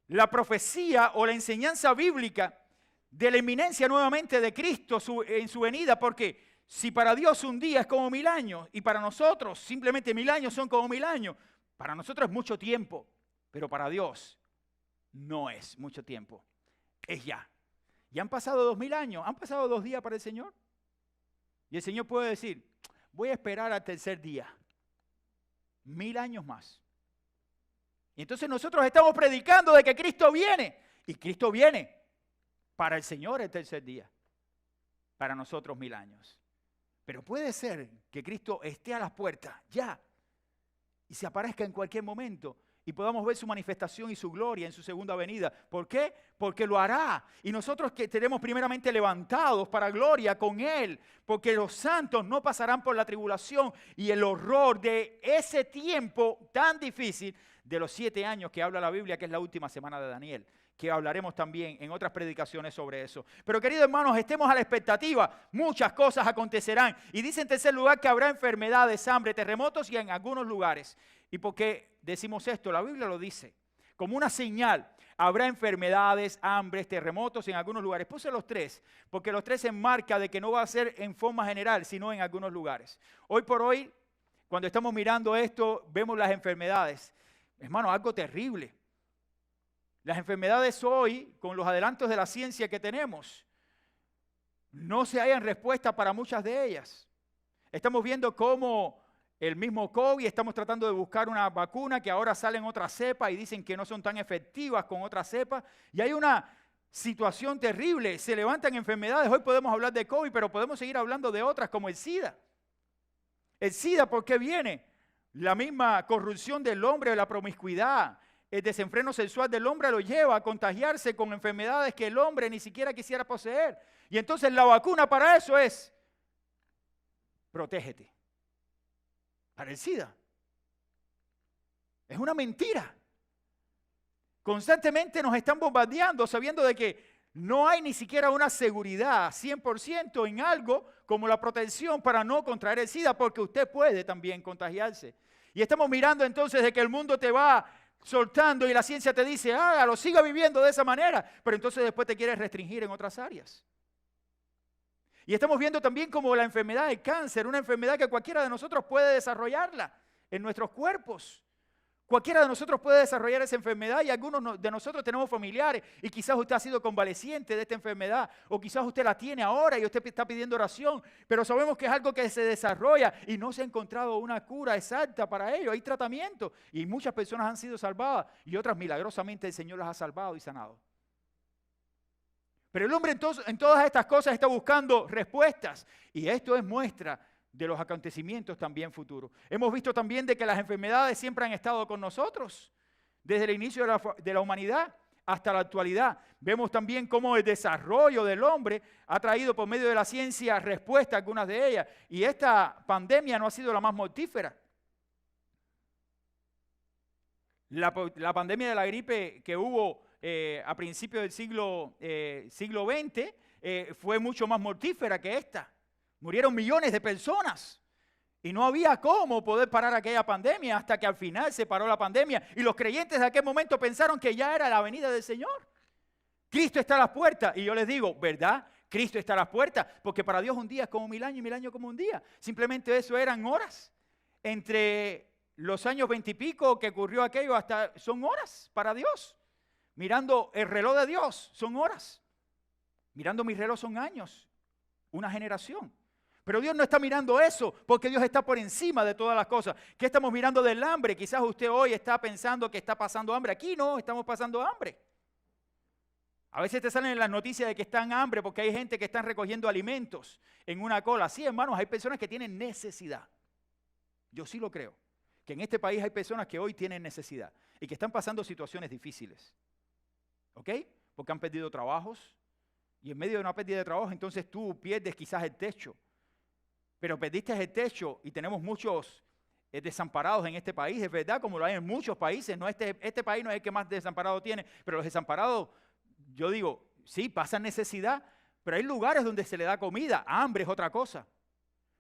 la profecía o la enseñanza bíblica de la inminencia nuevamente de Cristo en su venida, porque si para Dios un día es como 1000 años y para nosotros simplemente 1000 años son como 1000 años, para nosotros es mucho tiempo, pero para Dios no es mucho tiempo, es ya. Ya han pasado 2000 años, han pasado 2 días para el Señor. Y el Señor puede decir, voy a esperar al tercer día, 1000 años más. Y entonces nosotros estamos predicando de que Cristo viene, y Cristo viene para el Señor el tercer día, para nosotros 1000 años. Pero puede ser que Cristo esté a las puertas ya y se aparezca en cualquier momento y podamos ver su manifestación y su gloria en su segunda venida. ¿Por qué? Porque lo hará. Y nosotros que tenemos primeramente levantados para gloria con Él, porque los santos no pasarán por la tribulación y el horror de ese tiempo tan difícil de los 7 años que habla la Biblia, que es la última semana de Daniel, que hablaremos también en otras predicaciones sobre eso. Pero queridos hermanos, estemos a la expectativa, muchas cosas acontecerán. Y dice en tercer lugar que habrá enfermedades, hambre, terremotos y en algunos lugares. ¿Y por qué decimos esto? La Biblia lo dice, como una señal, habrá enfermedades, hambres, terremotos en algunos lugares. Puse los 3, porque los 3 se enmarca de que no va a ser en forma general, sino en algunos lugares. Hoy por hoy, cuando estamos mirando esto, vemos las enfermedades. Hermano, algo terrible. Las enfermedades hoy, con los adelantos de la ciencia que tenemos, no se hallan respuesta para muchas de ellas. Estamos viendo cómo el mismo COVID, estamos tratando de buscar una vacuna que ahora salen otras cepas y dicen que no son tan efectivas con otras cepas. Y hay una situación terrible, se levantan enfermedades. Hoy podemos hablar de COVID, pero podemos seguir hablando de otras como el SIDA. El SIDA, ¿por qué viene? La misma corrupción del hombre, la promiscuidad, el desenfreno sexual del hombre lo lleva a contagiarse con enfermedades que el hombre ni siquiera quisiera poseer. Y entonces la vacuna para eso es, protégete. Para el SIDA. Es una mentira. Constantemente nos están bombardeando sabiendo de que no hay ni siquiera una seguridad 100% en algo como la protección para no contraer el SIDA, porque usted puede también contagiarse. Y estamos mirando entonces de que el mundo te va soltando y la ciencia te dice, hágalo, siga viviendo de esa manera, pero entonces después te quieres restringir en otras áreas. Y estamos viendo también como la enfermedad del cáncer, una enfermedad que cualquiera de nosotros puede desarrollarla en nuestros cuerpos. Cualquiera de nosotros puede desarrollar esa enfermedad y algunos de nosotros tenemos familiares y quizás usted ha sido convaleciente de esta enfermedad o quizás usted la tiene ahora y usted está pidiendo oración, pero sabemos que es algo que se desarrolla y no se ha encontrado una cura exacta para ello. Hay tratamiento y muchas personas han sido salvadas y otras milagrosamente el Señor las ha salvado y sanado. Pero el hombre en todas estas cosas está buscando respuestas y esto es muestra de los acontecimientos también futuros. Hemos visto también de que las enfermedades siempre han estado con nosotros, desde el inicio de la humanidad hasta la actualidad. Vemos también cómo el desarrollo del hombre ha traído por medio de la ciencia respuesta a algunas de ellas. Y esta pandemia no ha sido la más mortífera. La pandemia de la gripe que hubo a principios del siglo XX fue mucho más mortífera que esta. Murieron millones de personas Y no había cómo poder parar aquella pandemia hasta que al final se paró la pandemia. Y los creyentes de aquel momento pensaron que ya era la venida del Señor. Cristo está a las puertas. Y yo les digo, ¿verdad? Cristo está a las puertas. Porque para Dios un día es como 1000 años y 1000 años como un día. Simplemente eso eran horas. Entre los años 20 y pico que ocurrió aquello hasta son horas para Dios. Mirando el reloj de Dios son horas. Mirando mi reloj son años. Una generación. Pero Dios no está mirando eso, porque Dios está por encima de todas las cosas. ¿Qué estamos mirando del hambre? Quizás usted hoy está pensando que está pasando hambre. Aquí no, estamos pasando hambre. A veces te salen en las noticias de que están hambre porque hay gente que está recogiendo alimentos en una cola. Sí, hermanos, hay personas que tienen necesidad. Yo sí lo creo, que en este país hay personas que hoy tienen necesidad y que están pasando situaciones difíciles. ¿Ok? Porque han perdido trabajos y en medio de una pérdida de trabajo entonces tú pierdes quizás el techo. Pero perdiste el techo y tenemos muchos desamparados en este país, es verdad, como lo hay en muchos países. No, este país no es el que más desamparados tiene, pero los desamparados, yo digo, sí, pasan necesidad, pero hay lugares donde se le da comida. Hambre es otra cosa.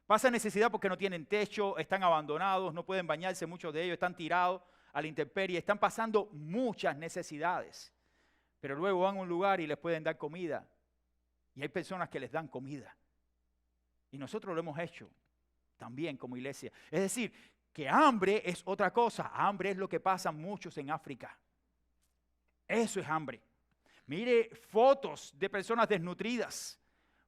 Pasan necesidad porque no tienen techo, están abandonados, no pueden bañarse, muchos de ellos están tirados a la intemperie, están pasando muchas necesidades. Pero luego van a un lugar y les pueden dar comida. Y hay personas que les dan comida. Y nosotros lo hemos hecho también como iglesia. Es decir, que hambre es otra cosa. Hambre es lo que pasan muchos en África. Eso es hambre. Mire fotos de personas desnutridas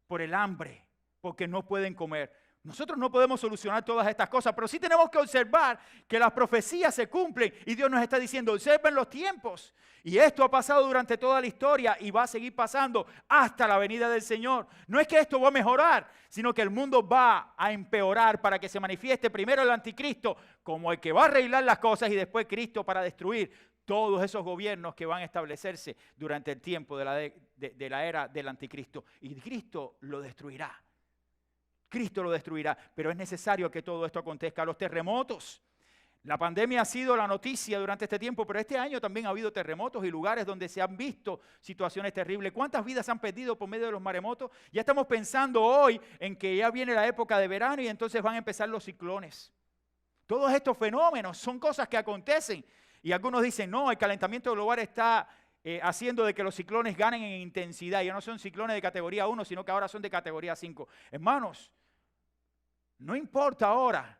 por el hambre, porque no pueden comer. Nosotros no podemos solucionar todas estas cosas, pero sí tenemos que observar que las profecías se cumplen y Dios nos está diciendo, observen los tiempos. Y esto ha pasado durante toda la historia y va a seguir pasando hasta la venida del Señor. No es que esto va a mejorar, sino que el mundo va a empeorar para que se manifieste primero el anticristo como el que va a arreglar las cosas y después Cristo para destruir todos esos gobiernos que van a establecerse durante el tiempo de la era del anticristo. Y Cristo lo destruirá. Cristo lo destruirá, pero es necesario que todo esto acontezca. Los terremotos. La pandemia ha sido la noticia durante este tiempo, pero este año también ha habido terremotos y lugares donde se han visto situaciones terribles. ¿Cuántas vidas se han perdido por medio de los maremotos? Ya estamos pensando hoy en que ya viene la época de verano y entonces van a empezar los ciclones. Todos estos fenómenos son cosas que acontecen. Y algunos dicen, no, el calentamiento global está haciendo de que los ciclones ganen en intensidad. Ya no son ciclones de categoría 1, sino que ahora son de categoría 5. Hermanos, no importa ahora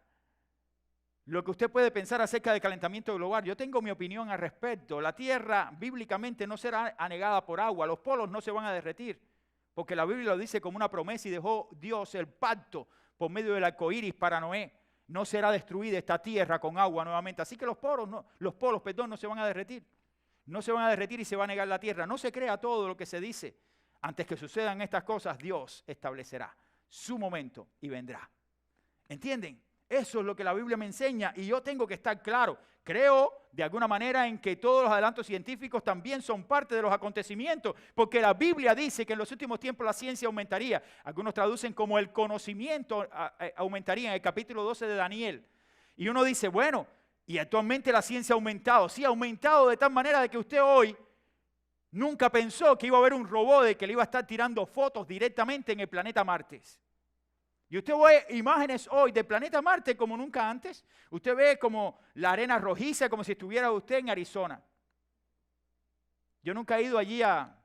lo que usted puede pensar acerca del calentamiento global. Yo tengo mi opinión al respecto. La Tierra bíblicamente no será anegada por agua. Los polos no se van a derretir. Porque la Biblia lo dice como una promesa y dejó Dios el pacto por medio del arco iris para Noé. No será destruida esta tierra con agua nuevamente. Así que los polos no se van a derretir. No se van a derretir y se va a negar la tierra. No se crea todo lo que se dice. Antes que sucedan estas cosas, Dios establecerá su momento y vendrá. ¿Entienden? Eso es lo que la Biblia me enseña y yo tengo que estar claro. Creo de alguna manera en que todos los adelantos científicos también son parte de los acontecimientos, porque la Biblia dice que en los últimos tiempos la ciencia aumentaría. Algunos traducen como el conocimiento aumentaría en el capítulo 12 de Daniel. Y uno dice, bueno, y actualmente la ciencia ha aumentado. Sí, ha aumentado de tal manera de que usted hoy nunca pensó que iba a haber un robot de que le iba a estar tirando fotos directamente en el planeta Marte. Y usted ve imágenes hoy del planeta Marte como nunca antes. Usted ve como la arena rojiza, como si estuviera usted en Arizona. Yo nunca he ido allí a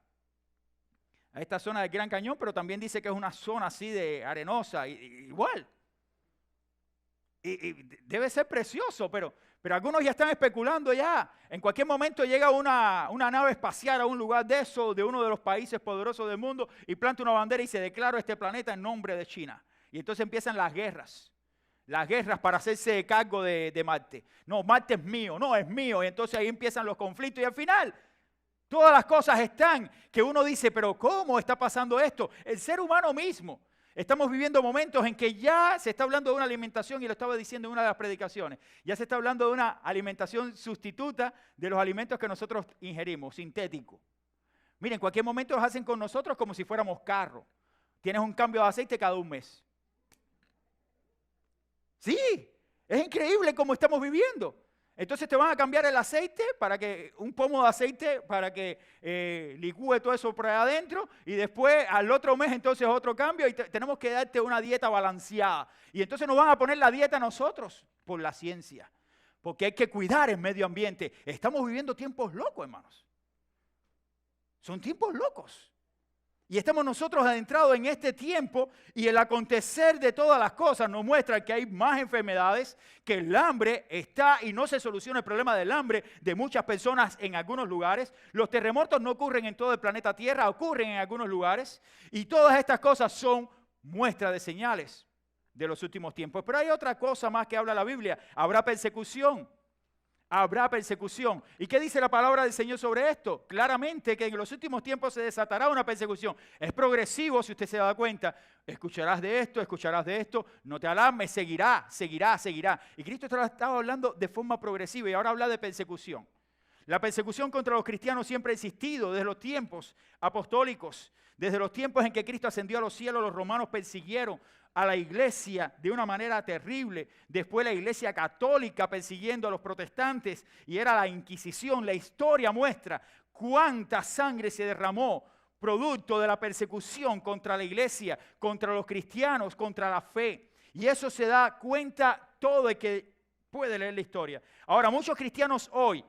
esta zona del Gran Cañón, pero también dice que es una zona así de arenosa, igual. Y debe ser precioso, pero algunos ya están especulando ya. En cualquier momento llega una nave espacial a un lugar de eso, de uno de los países poderosos del mundo, y planta una bandera y se declara este planeta en nombre de China. Y entonces empiezan las guerras para hacerse cargo de Marte. No, Marte es mío, no, es mío. Y entonces ahí empiezan los conflictos y al final todas las cosas están que uno dice, pero ¿cómo está pasando esto? El ser humano mismo. Estamos viviendo momentos en que ya se está hablando de una alimentación, y lo estaba diciendo en una de las predicaciones, ya se está hablando de una alimentación sustituta de los alimentos que nosotros ingerimos, sintético. Miren, en cualquier momento los hacen con nosotros como si fuéramos carro. Tienes un cambio de aceite cada un mes. Sí, es increíble cómo estamos viviendo. Entonces te van a cambiar el aceite, un pomo de aceite para que licúe todo eso por ahí adentro, y después al otro mes entonces otro cambio y tenemos que darte una dieta balanceada. Y entonces nos van a poner la dieta a nosotros por la ciencia, porque hay que cuidar el medio ambiente. Estamos viviendo tiempos locos, hermanos. Son tiempos locos. Y estamos nosotros adentrados en este tiempo y el acontecer de todas las cosas nos muestra que hay más enfermedades, que el hambre está y no se soluciona el problema del hambre de muchas personas en algunos lugares. Los terremotos no ocurren en todo el planeta Tierra, ocurren en algunos lugares. Y todas estas cosas son muestras de señales de los últimos tiempos. Pero hay otra cosa más que habla la Biblia. Habrá persecución. Habrá persecución. ¿Y qué dice la palabra del Señor sobre esto? Claramente que en los últimos tiempos se desatará una persecución. Es progresivo, si usted se da cuenta. Escucharás de esto, no te alarmes, seguirá. Y Cristo estaba hablando de forma progresiva y ahora habla de persecución. La persecución contra los cristianos siempre ha existido desde los tiempos apostólicos. Desde los tiempos en que Cristo ascendió a los cielos, los romanos persiguieron a la iglesia de una manera terrible. Después la iglesia católica persiguiendo a los protestantes y era la Inquisición. La historia muestra cuánta sangre se derramó producto de la persecución contra la iglesia, contra los cristianos, contra la fe. Y eso se da cuenta todo el que puede leer la historia. Ahora, muchos cristianos hoy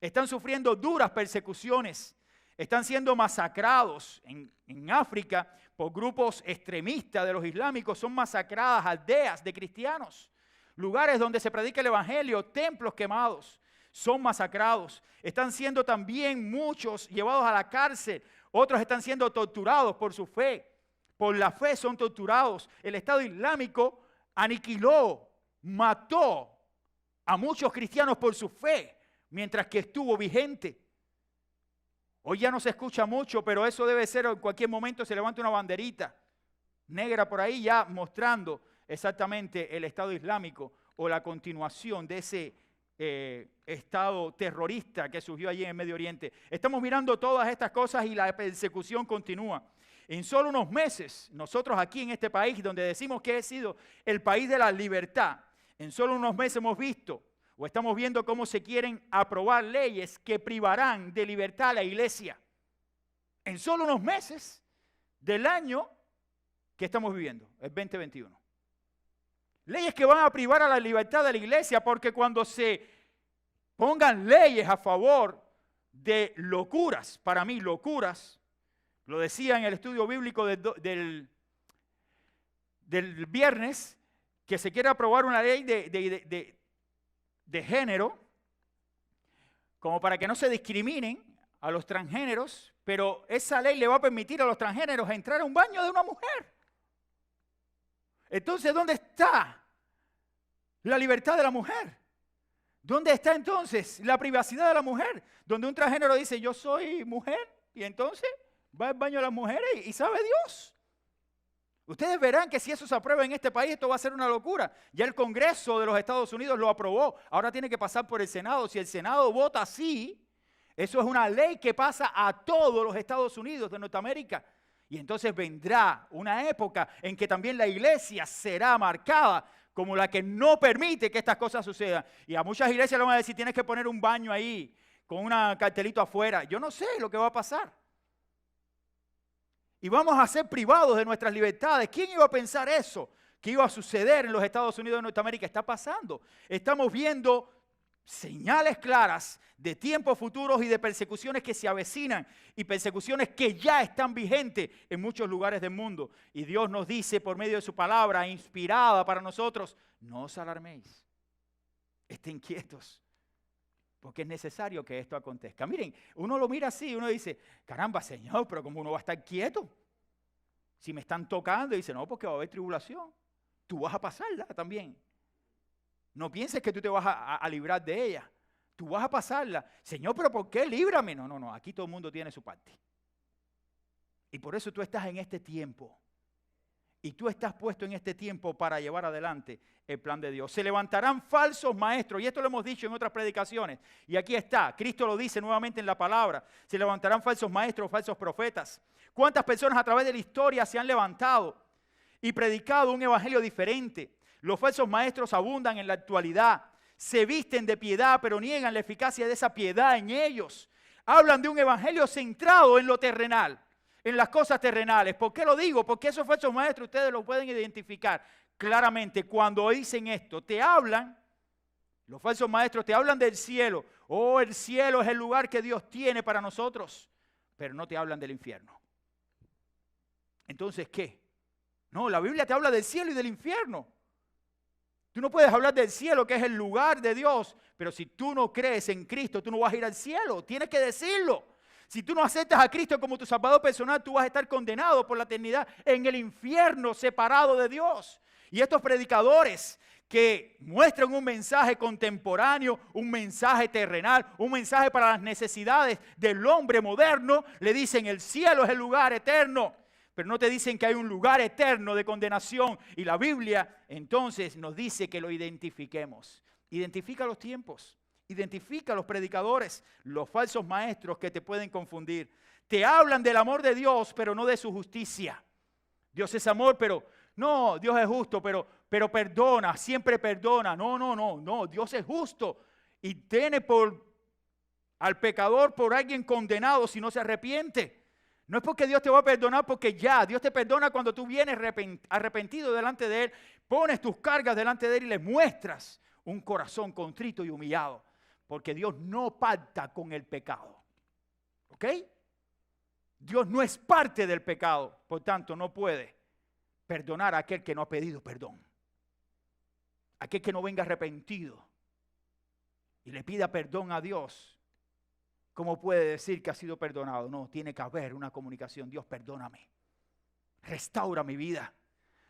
están sufriendo duras persecuciones. Están siendo masacrados en África por grupos extremistas de los islámicos. Son masacradas aldeas de cristianos, lugares donde se predica el evangelio, templos quemados, son masacrados. Están siendo también muchos llevados a la cárcel. Otros están siendo torturados por su fe. Por la fe son torturados. El Estado Islámico aniquiló, mató a muchos cristianos por su fe, mientras que estuvo vigente. Hoy ya no se escucha mucho, pero eso debe ser, en cualquier momento se levanta una banderita negra por ahí ya mostrando exactamente el Estado Islámico o la continuación de ese Estado terrorista que surgió allí en el Medio Oriente. Estamos mirando todas estas cosas y la persecución continúa. En solo unos meses, nosotros aquí en este país, donde decimos que ha sido el país de la libertad, en solo unos meses hemos visto o estamos viendo cómo se quieren aprobar leyes que privarán de libertad a la iglesia. En solo unos meses del año que estamos viviendo, el 2021. Leyes que van a privar a la libertad de la iglesia, porque cuando se pongan leyes a favor de locuras, para mí locuras, lo decía en el estudio bíblico del viernes, que se quiere aprobar una ley de género, como para que no se discriminen a los transgéneros, pero esa ley le va a permitir a los transgéneros entrar a un baño de una mujer. Entonces, ¿dónde está la libertad de la mujer? ¿Dónde está entonces la privacidad de la mujer? Donde un transgénero dice, yo soy mujer, y entonces va al baño de las mujeres y sabe Dios. Ustedes verán que si eso se aprueba en este país, esto va a ser una locura. Ya el Congreso de los Estados Unidos lo aprobó. Ahora tiene que pasar por el Senado. Si el Senado vota sí, eso es una ley que pasa a todos los Estados Unidos de Norteamérica. Y entonces vendrá una época en que también la iglesia será marcada como la que no permite que estas cosas sucedan. Y a muchas iglesias le van a decir, tienes que poner un baño ahí, con un cartelito afuera. Yo no sé lo que va a pasar. Y vamos a ser privados de nuestras libertades. ¿Quién iba a pensar eso? ¿Qué iba a suceder en los Estados Unidos de Norteamérica? Está pasando. Estamos viendo señales claras de tiempos futuros y de persecuciones que se avecinan y persecuciones que ya están vigentes en muchos lugares del mundo. Y Dios nos dice por medio de su palabra, inspirada para nosotros, no os alarméis, estén quietos, porque es necesario que esto acontezca. Miren, uno lo mira así, uno dice, caramba, Señor, pero ¿cómo uno va a estar quieto? Si me están tocando, dice, no, porque va a haber tribulación. Tú vas a pasarla también. No pienses que tú te vas a librar de ella. Tú vas a pasarla. Señor, pero ¿por qué? Líbrame. No, aquí todo el mundo tiene su parte. Y por eso tú estás en este tiempo. Y tú estás puesto en este tiempo para llevar adelante el plan de Dios. Se levantarán falsos maestros, y esto lo hemos dicho en otras predicaciones, y aquí está, Cristo lo dice nuevamente en la palabra, se levantarán falsos maestros, falsos profetas. ¿Cuántas personas a través de la historia se han levantado y predicado un evangelio diferente? Los falsos maestros abundan en la actualidad. Se visten de piedad, pero niegan la eficacia de esa piedad en ellos. Hablan de un evangelio centrado en lo terrenal, en las cosas terrenales. ¿Por qué lo digo? Porque esos falsos maestros ustedes lo pueden identificar claramente. Cuando dicen esto, te hablan, los falsos maestros te hablan del cielo. Oh, el cielo es el lugar que Dios tiene para nosotros, pero no te hablan del infierno. Entonces, ¿qué? No, la Biblia te habla del cielo y del infierno. Tú no puedes hablar del cielo, que es el lugar de Dios, pero si tú no crees en Cristo, tú no vas a ir al cielo. Tienes que decirlo. Si tú no aceptas a Cristo como tu salvador personal, tú vas a estar condenado por la eternidad en el infierno, separado de Dios. Y estos predicadores que muestran un mensaje contemporáneo, un mensaje terrenal, un mensaje para las necesidades del hombre moderno, le dicen el cielo es el lugar eterno. Pero no te dicen que hay un lugar eterno de condenación. Y la Biblia entonces nos dice que lo identifiquemos. Identifica los tiempos. Identifica los predicadores, los falsos maestros que te pueden confundir. Te hablan del amor de Dios, pero no de su justicia. Dios es amor, pero no, Dios es justo, pero perdona, siempre perdona. No, Dios es justo y tiene al pecador por alguien condenado si no se arrepiente. No es porque Dios te va a perdonar, porque ya, Dios te perdona cuando tú vienes arrepentido delante de Él, pones tus cargas delante de Él y le muestras un corazón contrito y humillado. Porque Dios no pacta con el pecado. ¿Ok? Dios no es parte del pecado, por tanto no puede perdonar a aquel que no ha pedido perdón. Aquel que no venga arrepentido y le pida perdón a Dios. ¿Cómo puede decir que ha sido perdonado? No, tiene que haber una comunicación. Dios, perdóname. Restaura mi vida.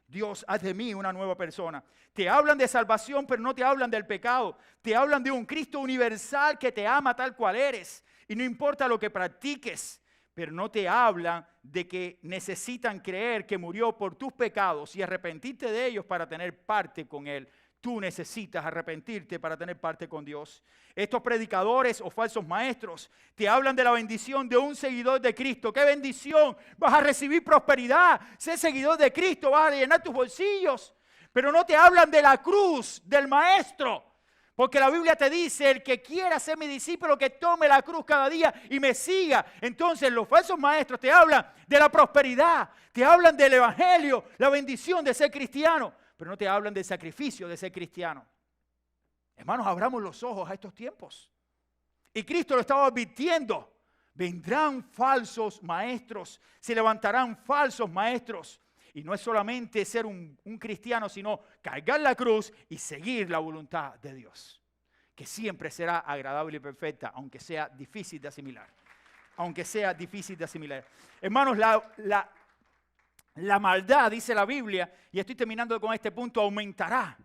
Dios, haz de mí una nueva persona. Te hablan de salvación, pero no te hablan del pecado. Te hablan de un Cristo universal que te ama tal cual eres. Y no importa lo que practiques, pero no te hablan de que necesitan creer que murió por tus pecados y arrepentirte de ellos para tener parte con Él. Tú necesitas arrepentirte para tener parte con Dios. Estos predicadores o falsos maestros te hablan de la bendición de un seguidor de Cristo. ¡Qué bendición! Vas a recibir prosperidad. Ser seguidor de Cristo, vas a llenar tus bolsillos. Pero no te hablan de la cruz, del maestro. Porque la Biblia te dice, el que quiera ser mi discípulo, que tome la cruz cada día y me siga. Entonces los falsos maestros te hablan de la prosperidad. Te hablan del evangelio, la bendición de ser cristiano. Pero no te hablan del sacrificio de ser cristiano. Hermanos, abramos los ojos a estos tiempos. Y Cristo lo estaba advirtiendo. Vendrán falsos maestros, se levantarán falsos maestros. Y no es solamente ser un cristiano, sino cargar la cruz y seguir la voluntad de Dios. Que siempre será agradable y perfecta, aunque sea difícil de asimilar. Aunque sea difícil de asimilar. Hermanos, la maldad, dice la Biblia, y estoy terminando con este punto, aumentará.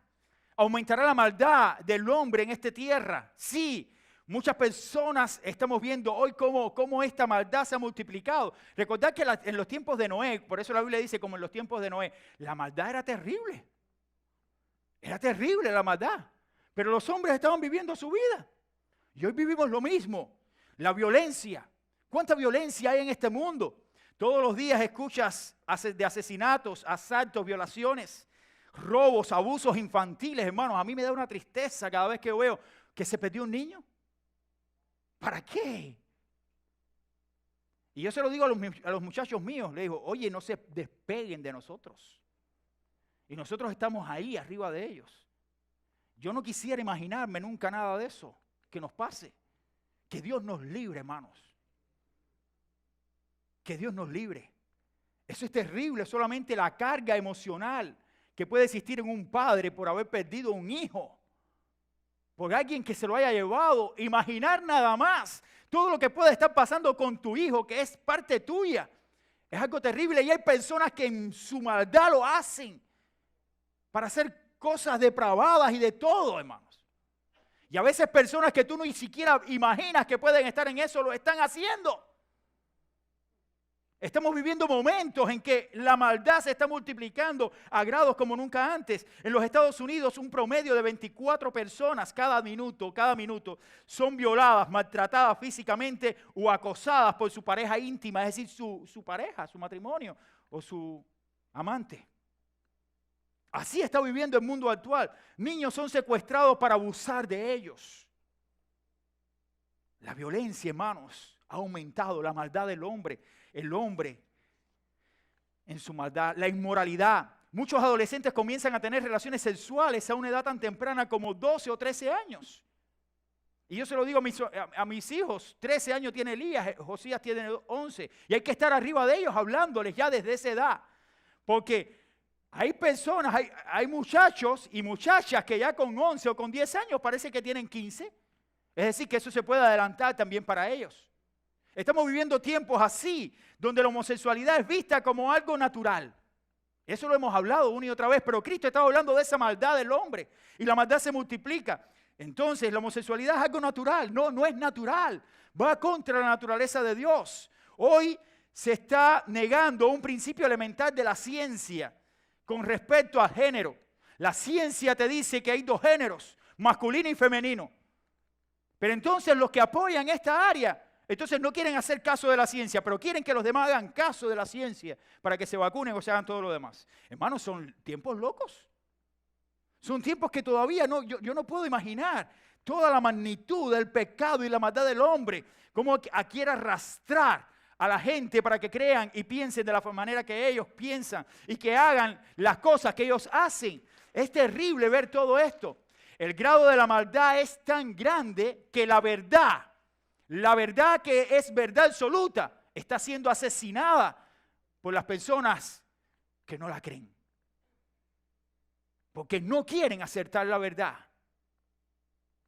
Aumentará la maldad del hombre en esta tierra. Sí, muchas personas estamos viendo hoy cómo esta maldad se ha multiplicado. Recordad que en los tiempos de Noé, por eso la Biblia dice como en los tiempos de Noé, la maldad era terrible. Era terrible la maldad. Pero los hombres estaban viviendo su vida. Y hoy vivimos lo mismo. La violencia. ¿Cuánta violencia hay en este mundo? Todos los días escuchas de asesinatos, asaltos, violaciones, robos, abusos infantiles, hermanos. A mí me da una tristeza cada vez que veo que se perdió un niño. ¿Para qué? Y yo se lo digo a los muchachos míos, les digo, oye, no se despeguen de nosotros. Y nosotros estamos ahí, arriba de ellos. Yo no quisiera imaginarme nunca nada de eso, que nos pase. Que Dios nos libre, hermanos. Que Dios nos libre. Eso es terrible, solamente la carga emocional que puede existir en un padre por haber perdido un hijo. Por alguien que se lo haya llevado. Imaginar nada más todo lo que puede estar pasando con tu hijo, que es parte tuya. Es algo terrible y hay personas que en su maldad lo hacen para hacer cosas depravadas y de todo, hermanos. Y a veces personas que tú ni siquiera imaginas que pueden estar en eso, lo están haciendo. Estamos viviendo momentos en que la maldad se está multiplicando a grados como nunca antes. En los Estados Unidos, un promedio de 24 personas cada minuto son violadas, maltratadas físicamente o acosadas por su pareja íntima, es decir, su pareja, su matrimonio o su amante. Así está viviendo el mundo actual. Niños son secuestrados para abusar de ellos. La violencia, hermanos, ha aumentado. La maldad del hombre. El hombre en su maldad. La inmoralidad. Muchos adolescentes comienzan a tener relaciones sexuales a una edad tan temprana como 12 o 13 años. Y yo se lo digo a mis hijos. 13 años tiene Elías, Josías tiene 11. Y hay que estar arriba de ellos hablándoles ya desde esa edad. Porque hay personas, hay muchachos y muchachas que ya con 11 o con 10 años parece que tienen 15. Es decir, que eso se puede adelantar también para ellos. Estamos viviendo tiempos así, donde la homosexualidad es vista como algo natural. Eso lo hemos hablado una y otra vez, pero Cristo estaba hablando de esa maldad del hombre. Y la maldad se multiplica. Entonces, la homosexualidad es algo natural. No, no es natural. Va contra la naturaleza de Dios. Hoy se está negando un principio elemental de la ciencia con respecto al género. La ciencia te dice que hay dos géneros, masculino y femenino. Pero entonces los que apoyan esta área, entonces no quieren hacer caso de la ciencia, pero quieren que los demás hagan caso de la ciencia para que se vacunen o se hagan todo lo demás. Hermanos, son tiempos locos. Son tiempos que todavía yo no puedo imaginar toda la magnitud del pecado y la maldad del hombre, cómo quiere arrastrar a la gente para que crean y piensen de la manera que ellos piensan y que hagan las cosas que ellos hacen. Es terrible ver todo esto. El grado de la maldad es tan grande que la verdad que es verdad absoluta, está siendo asesinada por las personas que no la creen. Porque no quieren acertar la verdad,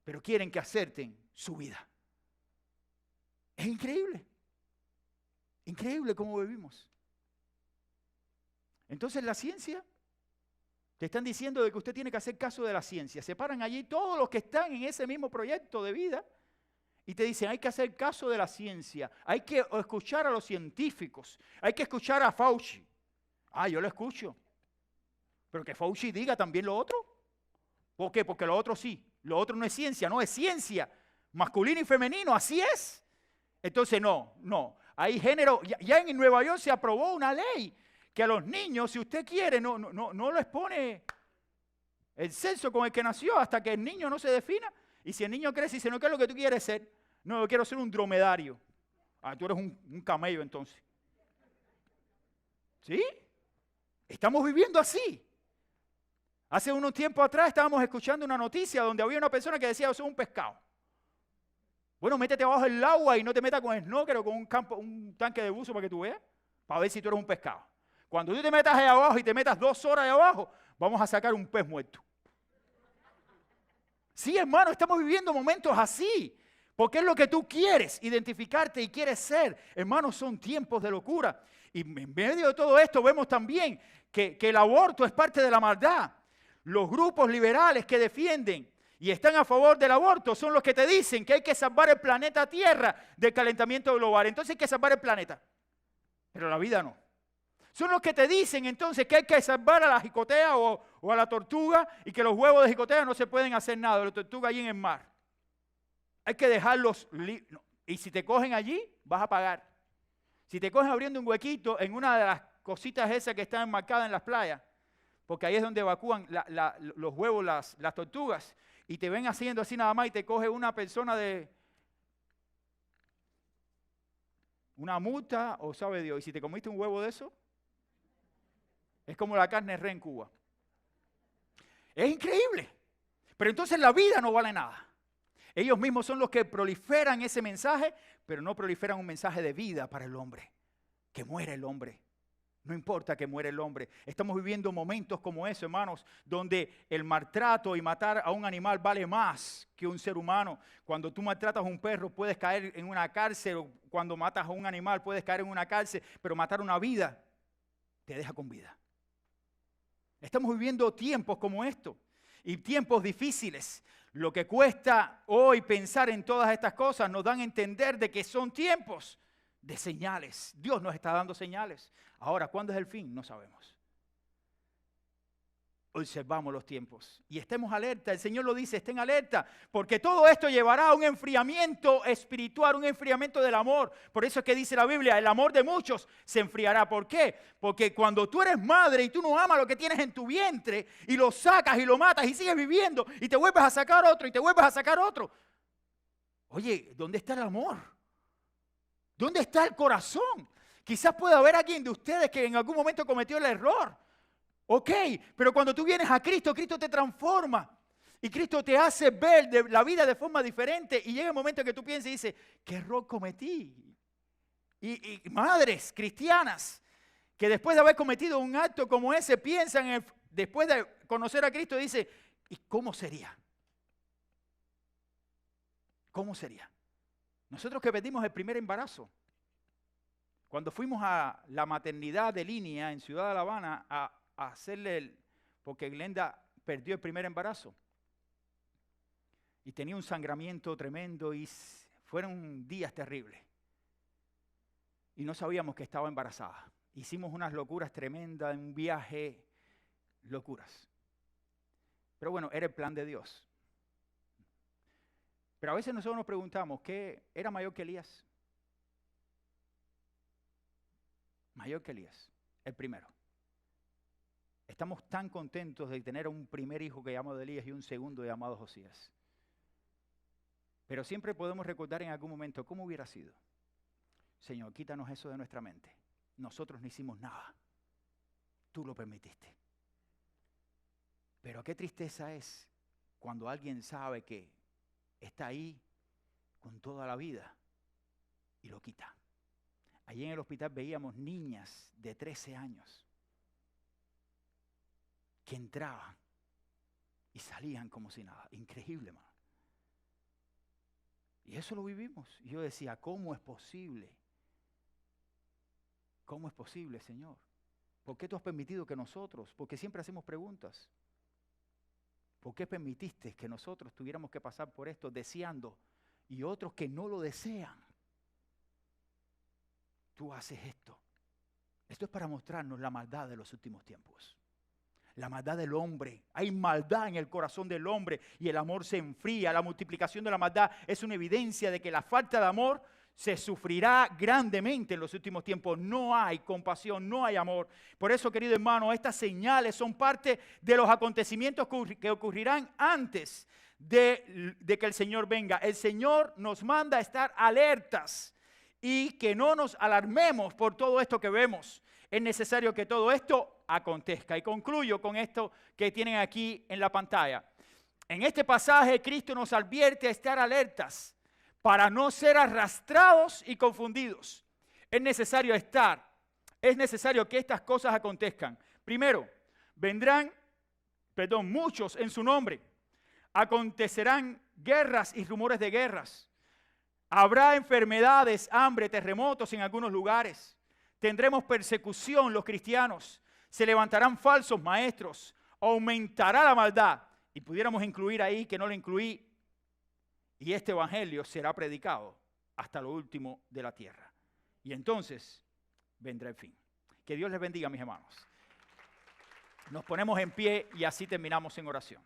pero quieren que acerten su vida. Es increíble. Increíble cómo vivimos. Entonces la ciencia, te están diciendo de que usted tiene que hacer caso de la ciencia. Se paran allí todos los que están en ese mismo proyecto de vida y te dicen, hay que hacer caso de la ciencia, hay que escuchar a los científicos, hay que escuchar a Fauci. Ah, yo lo escucho. Pero que Fauci diga también lo otro. ¿Por qué? Porque lo otro sí. Lo otro no es ciencia, no es ciencia. Masculino y femenino, así es. Entonces no. Hay género, ya en Nueva York se aprobó una ley que a los niños, si usted quiere, no les pone el sexo con el que nació hasta que el niño no se defina. Y si el niño crece y dice, no, ¿qué es lo que tú quieres ser? No, yo quiero ser un dromedario. Ah, tú eres un camello entonces. ¿Sí? Estamos viviendo así. Hace unos tiempos atrás estábamos escuchando una noticia donde había una persona que decía, yo soy un pescado. Bueno, métete abajo del agua y no te metas con snorkel o con un tanque de buzo para que tú veas, para ver si tú eres un pescado. Cuando tú te metas ahí abajo y te metas 2 horas ahí abajo, vamos a sacar un pez muerto. Sí, hermano, estamos viviendo momentos así, porque es lo que tú quieres, identificarte y quieres ser. Hermano, son tiempos de locura. Y en medio de todo esto vemos también que el aborto es parte de la maldad. Los grupos liberales que defienden y están a favor del aborto son los que te dicen que hay que salvar el planeta Tierra del calentamiento global. Entonces hay que salvar el planeta, pero la vida no. Son los que te dicen entonces que hay que salvar a la jicotea o a la tortuga y que los huevos de jicotea no se pueden hacer nada, la tortuga allí en el mar. Hay que dejarlos libres. Y si te cogen allí, vas a pagar. Si te cogen abriendo un huequito en una de las cositas esas que están enmarcadas en las playas, porque ahí es donde evacúan los huevos las tortugas, y te ven haciendo así nada más y te coge una persona de una multa o sabe Dios. Y si te comiste un huevo de eso, es como la carne de res en Cuba. Es increíble. Pero entonces la vida no vale nada. Ellos mismos son los que proliferan ese mensaje, pero no proliferan un mensaje de vida para el hombre. Que muere el hombre. No importa que muera el hombre. Estamos viviendo momentos como eso, hermanos, donde el maltrato y matar a un animal vale más que un ser humano. Cuando tú maltratas a un perro puedes caer en una cárcel, o cuando matas a un animal puedes caer en una cárcel, pero matar una vida te deja con vida. Estamos viviendo tiempos como esto y tiempos difíciles. Lo que cuesta hoy pensar en todas estas cosas nos dan a entender de que son tiempos de señales. Dios nos está dando señales. Ahora, ¿cuándo es el fin? No sabemos. observamos los tiempos y estemos alerta. El Señor lo dice, estén alerta, porque todo esto llevará a un enfriamiento espiritual, un enfriamiento del amor. Por eso es que dice la Biblia, el amor de muchos se enfriará. ¿Por qué? Porque cuando tú eres madre y tú no amas lo que tienes en tu vientre y lo sacas y lo matas y sigues viviendo y te vuelves a sacar otro y te vuelves a sacar otro. Oye, ¿dónde está el amor? ¿Dónde está el corazón? Quizás pueda haber alguien de ustedes que en algún momento cometió el error. Ok, pero cuando tú vienes a Cristo, Cristo te transforma. Y Cristo te hace ver la vida de forma diferente. Y llega el momento en que tú piensas y dices, ¿qué error cometí? Y madres cristianas que después de haber cometido un acto como ese, piensan, después de conocer a Cristo, dicen, ¿y cómo sería? ¿Cómo sería? Nosotros que perdimos el primer embarazo, cuando fuimos a la maternidad de línea en Ciudad de La Habana a hacerle, porque Glenda perdió el primer embarazo y tenía un sangramiento tremendo y fueron días terribles y no sabíamos que estaba embarazada. Hicimos unas locuras tremendas, un viaje, locuras. Pero bueno, era el plan de Dios. Pero a veces nosotros nos preguntamos, ¿qué era mayor que Elías? Mayor que Elías, el primero. Estamos tan contentos de tener un primer hijo que llamado Elías y un segundo llamado Josías. Pero siempre podemos recordar en algún momento cómo hubiera sido. Señor, quítanos eso de nuestra mente. Nosotros no hicimos nada. Tú lo permitiste. Pero qué tristeza es cuando alguien sabe que está ahí con toda la vida y lo quita. Allí en el hospital veíamos niñas de 13 años que entraban y salían como si nada. Increíble, hermano. Y eso lo vivimos. Y yo decía, ¿cómo es posible? ¿Cómo es posible, Señor? ¿Por qué tú has permitido que nosotros, porque siempre hacemos preguntas, ¿por qué permitiste que nosotros tuviéramos que pasar por esto deseando y otros que no lo desean? Tú haces esto. Esto es para mostrarnos la maldad de los últimos tiempos. La maldad del hombre. Hay maldad en el corazón del hombre y el amor se enfría. La multiplicación de la maldad es una evidencia de que la falta de amor se sufrirá grandemente en los últimos tiempos. No hay compasión, no hay amor. Por eso, querido hermano, estas señales son parte de los acontecimientos que ocurrirán antes de que el Señor venga. El Señor nos manda a estar alertas y que no nos alarmemos por todo esto que vemos. Es necesario que todo esto acontezca. Y concluyo con esto que tienen aquí en la pantalla. En este pasaje, Cristo nos advierte a estar alertas para no ser arrastrados y confundidos. Es necesario que estas cosas acontezcan. Primero, vendrán, muchos en su nombre. Acontecerán guerras y rumores de guerras. Habrá enfermedades, hambre, terremotos en algunos lugares. Tendremos persecución los cristianos. Se levantarán falsos maestros. Aumentará la maldad. Y pudiéramos incluir ahí, que no lo incluí, y este evangelio será predicado hasta lo último de la tierra. Y entonces vendrá el fin. Que Dios les bendiga, mis hermanos. Nos ponemos en pie y así terminamos en oración.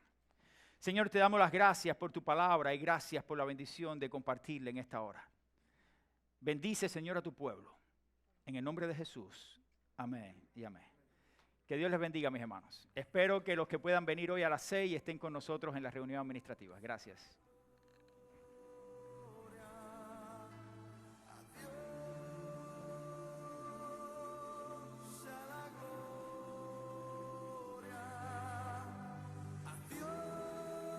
Señor, te damos las gracias por tu palabra y gracias por la bendición de compartirla en esta hora. Bendice, Señor, a tu pueblo. En el nombre de Jesús. Amén y amén. Que Dios les bendiga, mis hermanos. Espero que los que puedan venir hoy a las 6 estén con nosotros en la reunión administrativa. Gracias.